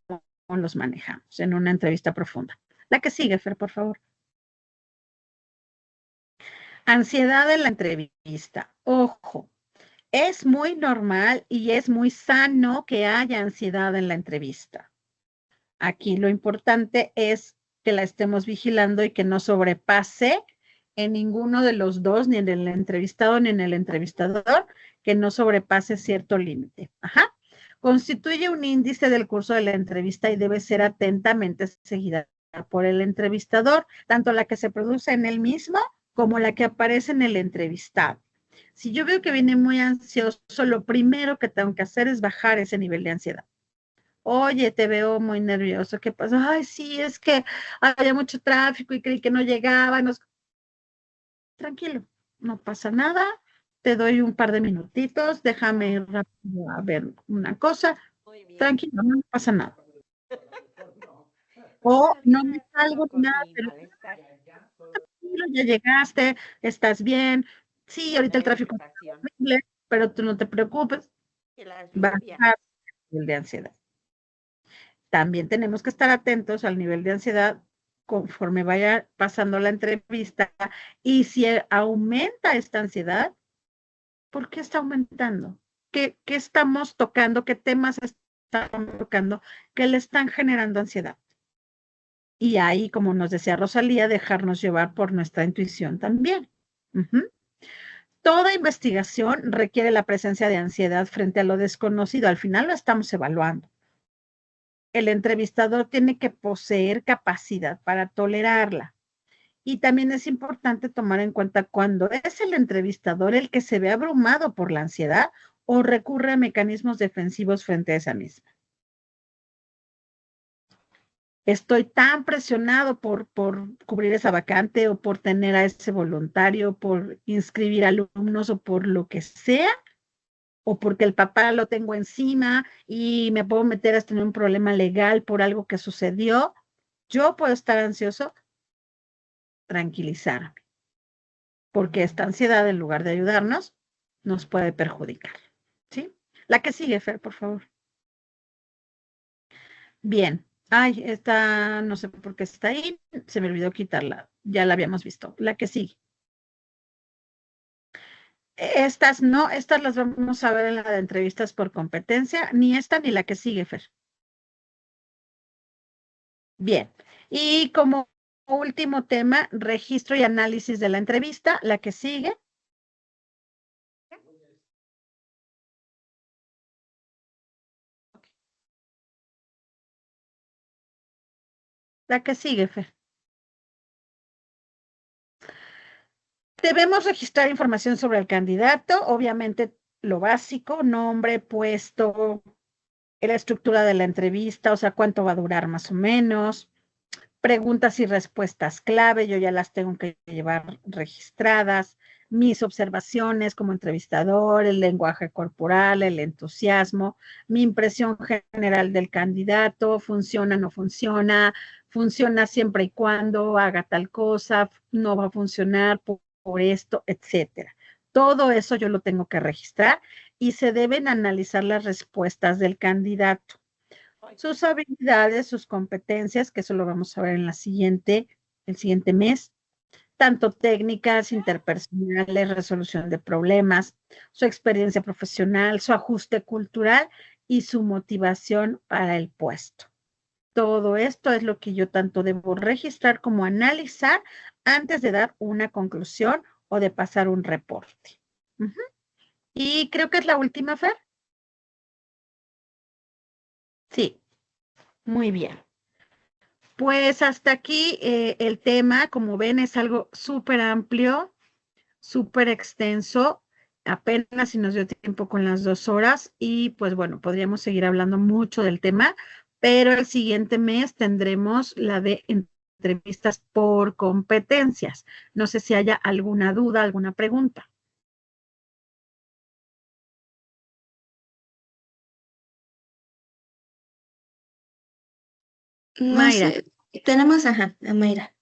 Speaker 2: los manejamos en una entrevista profunda. La que sigue, Fer, por favor. Ansiedad en la entrevista. Ojo, es muy normal y es muy sano que haya ansiedad en la entrevista. Aquí lo importante es que la estemos vigilando y que no sobrepase en ninguno de los dos, ni en el entrevistado ni en el entrevistador, que no sobrepase cierto límite. Constituye un índice del curso de la entrevista y debe ser atentamente seguida por el entrevistador, tanto la que se produce en él mismo como la que aparece en el entrevistado. Si yo veo que viene muy ansioso, lo primero que tengo que hacer es bajar ese nivel de ansiedad. Oye, te veo muy nervioso, ¿qué pasa? Ay, sí, es que había mucho tráfico y creí que no llegaba. Tranquilo, no pasa nada, te doy un par de minutitos, déjame ir rápido a ver una cosa. Tranquilo, no pasa nada. O no me salgo ni nada, pero tranquilo, ya llegaste, estás bien. Sí, ahorita el tráfico es horrible, pero tú no te preocupes. Bajar el nivel de ansiedad. También tenemos que estar atentos al nivel de ansiedad conforme vaya pasando la entrevista y si aumenta esta ansiedad, ¿por qué está aumentando? ¿Qué estamos tocando? ¿Qué temas estamos tocando que le están generando ansiedad? Y ahí, como nos decía Rosalía, dejarnos llevar por nuestra intuición también. Toda investigación requiere la presencia de ansiedad frente a lo desconocido. Al final lo estamos evaluando. El entrevistador tiene que poseer capacidad para tolerarla. Y también es importante tomar en cuenta cuando es el entrevistador el que se ve abrumado por la ansiedad o recurre a mecanismos defensivos frente a esa misma. Estoy tan presionado por cubrir esa vacante o por tener a ese voluntario, por inscribir alumnos o por lo que sea, o porque el papá lo tengo encima y me puedo meter hasta en un problema legal por algo que sucedió. Yo puedo estar ansioso, tranquilizarme, porque esta ansiedad, en lugar de ayudarnos, nos puede perjudicar. ¿Sí? La que sigue, Fer, por favor. Bien. Ay, esta no sé por qué está ahí, se me olvidó quitarla, ya la habíamos visto. La que sigue. Estas no, estas las vamos a ver en la de entrevistas por competencia, ni esta ni la que sigue, Fer. Bien. Y como último tema, registro y análisis de la entrevista, la que sigue. La que sigue, Fer. Debemos registrar información sobre el candidato, obviamente lo básico, nombre, puesto, la estructura de la entrevista, o sea, cuánto va a durar más o menos, preguntas y respuestas clave, yo ya las tengo que llevar registradas, mis observaciones como entrevistador, el lenguaje corporal, el entusiasmo, mi impresión general del candidato, funciona, no funciona, funciona siempre y cuando haga tal cosa, no va a funcionar por esto, etcétera. Todo eso yo lo tengo que registrar y se deben analizar las respuestas del candidato, sus habilidades, sus competencias, que eso lo vamos a ver en el siguiente mes, tanto técnicas, interpersonales, resolución de problemas, su experiencia profesional, su ajuste cultural y su motivación para el puesto. Todo esto es lo que yo tanto debo registrar como analizar antes de dar una conclusión o de pasar un reporte. Y creo que es la última, Fer. Sí, muy bien. Pues hasta aquí el tema, como ven, es algo súper amplio, súper extenso, apenas si nos dio tiempo con las 2 horas y pues bueno, podríamos seguir hablando mucho del tema, pero el siguiente mes tendremos la de entrevistas por competencias. No sé si haya alguna duda, alguna pregunta.
Speaker 1: No
Speaker 2: Mayra.
Speaker 1: sé, tenemos a Mayra.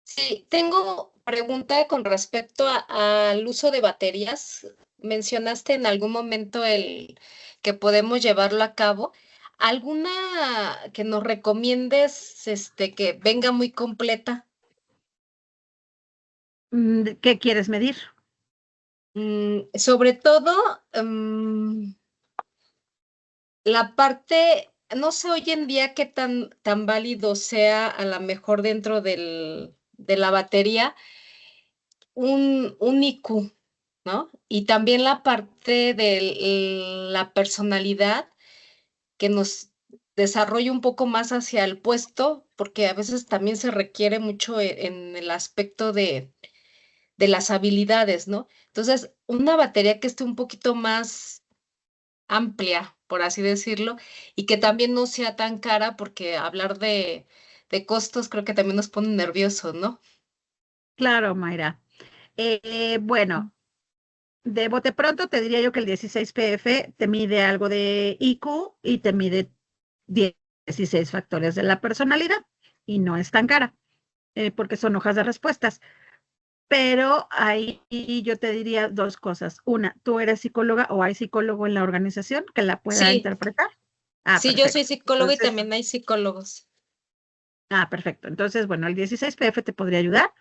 Speaker 9: Sí, tengo pregunta con respecto al uso de baterías. Mencionaste en algún momento el que podemos llevarlo a cabo. ¿Alguna que nos recomiendes que venga muy completa?
Speaker 2: ¿Qué quieres medir?
Speaker 9: Sobre todo, la parte, no sé hoy en día qué tan válido sea a lo mejor dentro de la batería un IQ, ¿no? Y también la parte de la personalidad que nos desarrolla un poco más hacia el puesto, porque a veces también se requiere mucho en el aspecto de las habilidades, ¿no? Entonces, una batería que esté un poquito más amplia, por así decirlo, y que también no sea tan cara, porque hablar de costos creo que también nos pone nerviosos, ¿no?
Speaker 2: Claro, Mayra. Bueno, de bote pronto te diría yo que el 16PF te mide algo de IQ y te mide 16 factores de la personalidad y no es tan cara, porque son hojas de respuestas. Pero ahí yo te diría 2 cosas. Una, ¿tú eres psicóloga o hay psicólogo en la organización que la pueda
Speaker 9: Sí.
Speaker 2: interpretar?
Speaker 9: Sí, yo soy
Speaker 2: Perfecto.
Speaker 9: psicóloga y
Speaker 2: Entonces,
Speaker 9: también hay psicólogos.
Speaker 2: perfecto. Entonces, bueno, el 16PF te podría ayudar.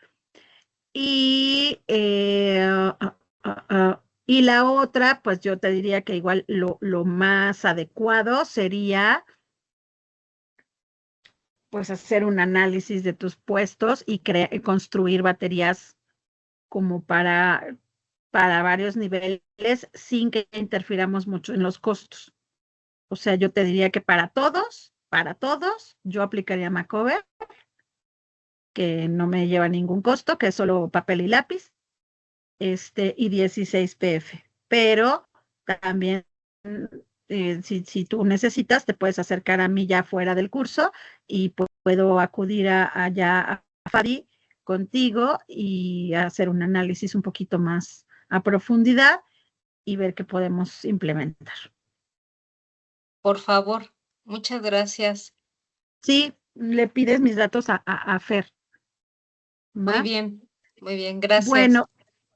Speaker 2: Y, y la otra, pues yo te diría que igual lo más adecuado sería pues hacer un análisis de tus puestos y construir baterías como para varios niveles sin que interfiramos mucho en los costos. O sea, yo te diría que para todos, yo aplicaría Macover que no me lleva ningún costo, que es solo papel y lápiz, y 16 PF. Pero también, si tú necesitas, te puedes acercar a mí ya fuera del curso y puedo acudir allá a Fadi contigo y hacer un análisis un poquito más a profundidad y ver qué podemos implementar.
Speaker 9: Por favor, muchas gracias.
Speaker 2: Sí, le pides mis datos a Fer. ¿Va?
Speaker 9: Muy bien, gracias.
Speaker 2: Bueno,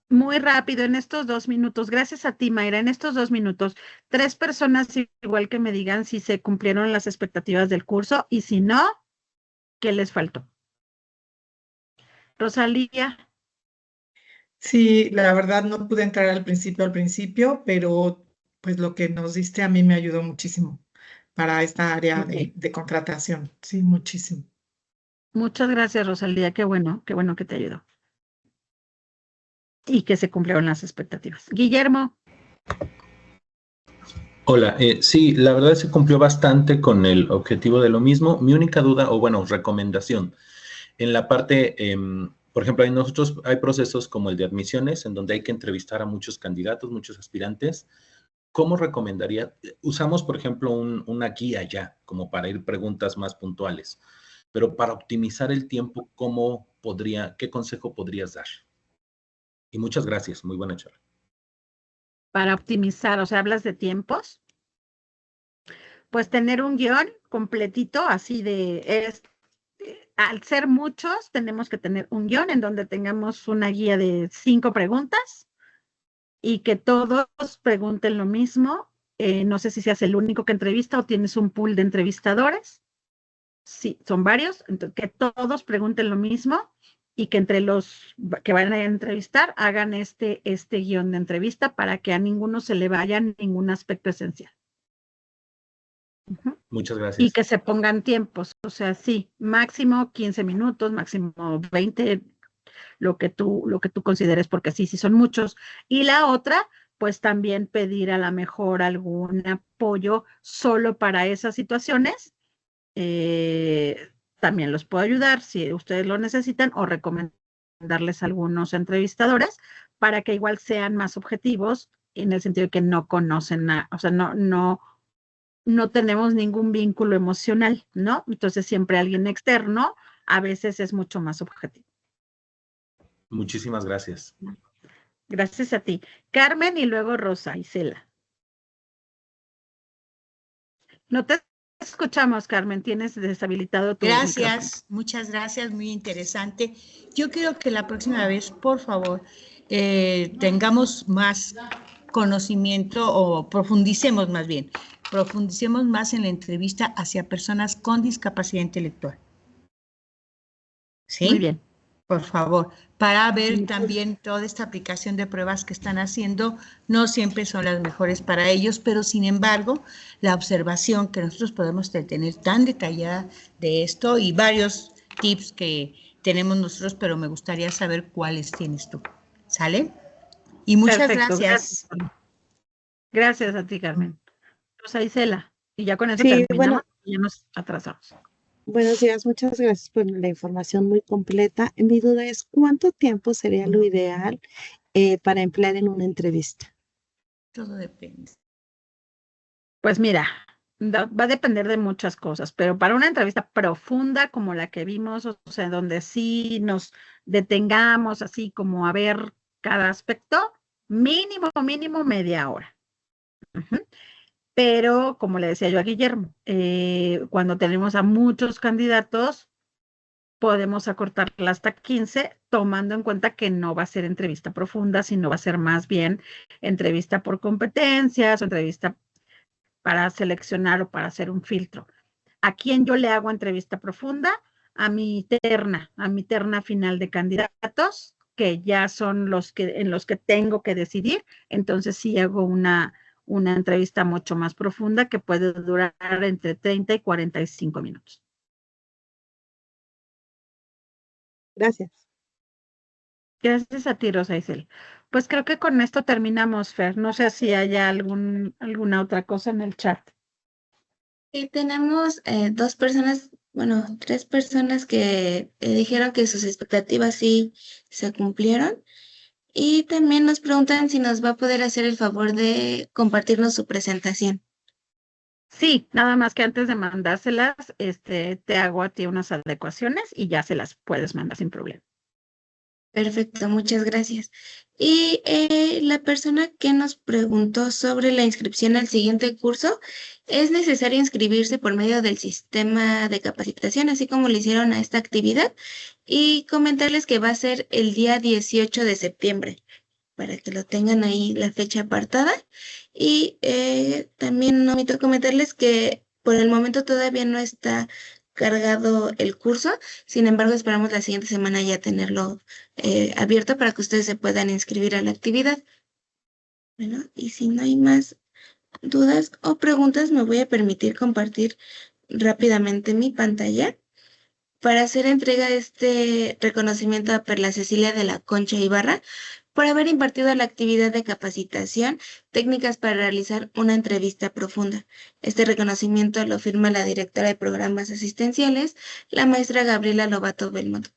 Speaker 2: muy rápido, en estos 2 minutos, gracias a ti, Mayra, en estos 2 minutos, 3 personas igual que me digan si se cumplieron las expectativas del curso y si no, ¿qué les faltó? Rosalía.
Speaker 8: Sí, la verdad no pude entrar al principio, pero pues lo que nos diste a mí me ayudó muchísimo para esta área de contratación. Sí, muchísimo.
Speaker 2: Muchas gracias, Rosalía, qué bueno que te ayudó. Y que se cumplieron las expectativas. Guillermo.
Speaker 3: Hola, sí, la verdad se cumplió bastante con el objetivo de lo mismo. Mi única duda, o bueno, recomendación, en la parte, por ejemplo, hay procesos como el de admisiones, en donde hay que entrevistar a muchos candidatos, muchos aspirantes. ¿Cómo recomendaría? Usamos, por ejemplo, una guía ya, como para ir preguntas más puntuales, pero para optimizar el tiempo, ¿qué consejo podrías dar? Y muchas gracias, muy buena charla.
Speaker 2: Para optimizar, o sea, ¿hablas de tiempos? Pues tener un guión completito, así al ser muchos, tenemos que tener un guión en donde tengamos una guía de 5 preguntas y que todos pregunten lo mismo. No sé si seas el único que entrevista o tienes un pool de entrevistadores. Sí, son varios, entonces que todos pregunten lo mismo y que entre los que van a entrevistar hagan este guión de entrevista para que a ninguno se le vaya ningún aspecto esencial.
Speaker 3: Muchas gracias.
Speaker 2: Y que se pongan tiempos, o sea, sí, máximo 15 minutos, máximo 20, lo que tú consideres, porque sí son muchos. Y la otra, pues también pedir a lo mejor algún apoyo solo para esas situaciones. También los puedo ayudar si ustedes lo necesitan o recomendarles a algunos entrevistadores para que igual sean más objetivos en el sentido de que no conocen nada, o sea, no tenemos ningún vínculo emocional, ¿no? Entonces siempre alguien externo a veces es mucho más objetivo.
Speaker 3: Muchísimas gracias.
Speaker 2: Gracias a ti. Carmen y luego Rosa y Cela. No te escuchamos, Carmen. Tienes deshabilitado tu micrófono.
Speaker 10: Gracias, muchas gracias, muy interesante. Yo quiero que la próxima vez, por favor, tengamos más conocimiento o profundicemos más en la entrevista hacia personas con discapacidad intelectual. ¿Sí?
Speaker 2: Muy bien.
Speaker 10: Por favor, para ver también toda esta aplicación de pruebas que están haciendo, no siempre son las mejores para ellos, pero sin embargo, la observación que nosotros podemos tener tan detallada de esto y varios tips que tenemos nosotros, pero me gustaría saber cuáles tienes tú. ¿Sale? Y muchas gracias.
Speaker 2: Gracias a ti, Carmen. Rosa y Cela. Y ya con eso
Speaker 11: Sí,
Speaker 2: terminamos, ya nos atrasamos.
Speaker 11: Buenos días, muchas gracias por la información muy completa. Mi duda es, ¿cuánto tiempo sería lo ideal para emplear en una entrevista?
Speaker 10: Todo depende.
Speaker 2: Pues mira, va a depender de muchas cosas, pero para una entrevista profunda como la que vimos, o sea, donde sí nos detengamos así como a ver cada aspecto, mínimo media hora. Pero, como le decía yo a Guillermo, cuando tenemos a muchos candidatos, podemos acortarla hasta 15, tomando en cuenta que no va a ser entrevista profunda, sino va a ser más bien entrevista por competencias o entrevista para seleccionar o para hacer un filtro. ¿A quién yo le hago entrevista profunda? A mi terna final de candidatos, que ya son en los que tengo que decidir. Entonces sí hago una entrevista mucho más profunda que puede durar entre 30 y 45 minutos.
Speaker 11: Gracias.
Speaker 2: Gracias a ti, Rosa Isel. Pues creo que con esto terminamos, Fer. No sé si haya alguna otra cosa en el chat.
Speaker 1: Sí, tenemos 2 personas bueno, 3 personas que dijeron que sus expectativas sí se cumplieron. Y también nos preguntan si nos va a poder hacer el favor de compartirnos su presentación.
Speaker 2: Sí, nada más que antes de mandárselas, te hago a ti unas adecuaciones y ya se las puedes mandar sin problema.
Speaker 1: Perfecto, muchas gracias. Y la persona que nos preguntó sobre la inscripción al siguiente curso, es necesario inscribirse por medio del sistema de capacitación, así como lo hicieron a esta actividad, y comentarles que va a ser el día 18 de septiembre, para que lo tengan ahí la fecha apartada. Y también no omito comentarles que por el momento todavía no está cargado el curso, sin embargo esperamos la siguiente semana ya tenerlo abierto para que ustedes se puedan inscribir a la actividad. Bueno, y si no hay más dudas o preguntas, me voy a permitir compartir rápidamente mi pantalla para hacer entrega de este reconocimiento a Perla Cecilia de la Concha Ibarra por haber impartido la actividad de capacitación técnicas para realizar una entrevista profunda. Este reconocimiento lo firma la directora de programas asistenciales, la maestra Gabriela Lobato Belmont.